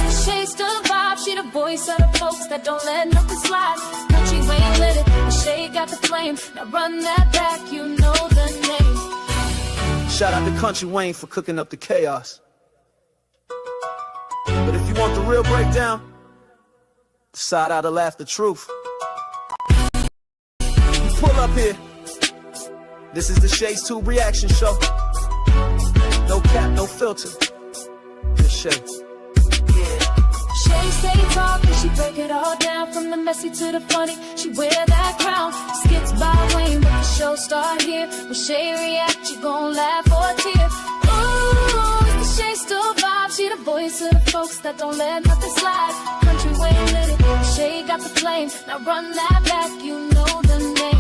Speaker 2: Shay's the vibe, she the voice of the folks that don't let nothing slide. Kountry Wayne lit it, and Shay got the flame. Now run that back, you know the name.
Speaker 1: Shout out to Kountry Wayne for cooking up the chaos. But if you want the real breakdown, decide how to laugh the truth. You pull up here. This is the Shay's 2 reaction show. No cap, no filter. It's Shay.
Speaker 2: Shay stay talking, she break it all down. From the messy to the funny, she wear that crown. Skits by Wayne, but the show start here. When Shay react, you gon' laugh or tear. Ooh, it's the Shay still vibe. She the voice of the folks that don't let nothing slide. Kountry Wayne lit it, Shay got the flame. Now run that back, you know the name.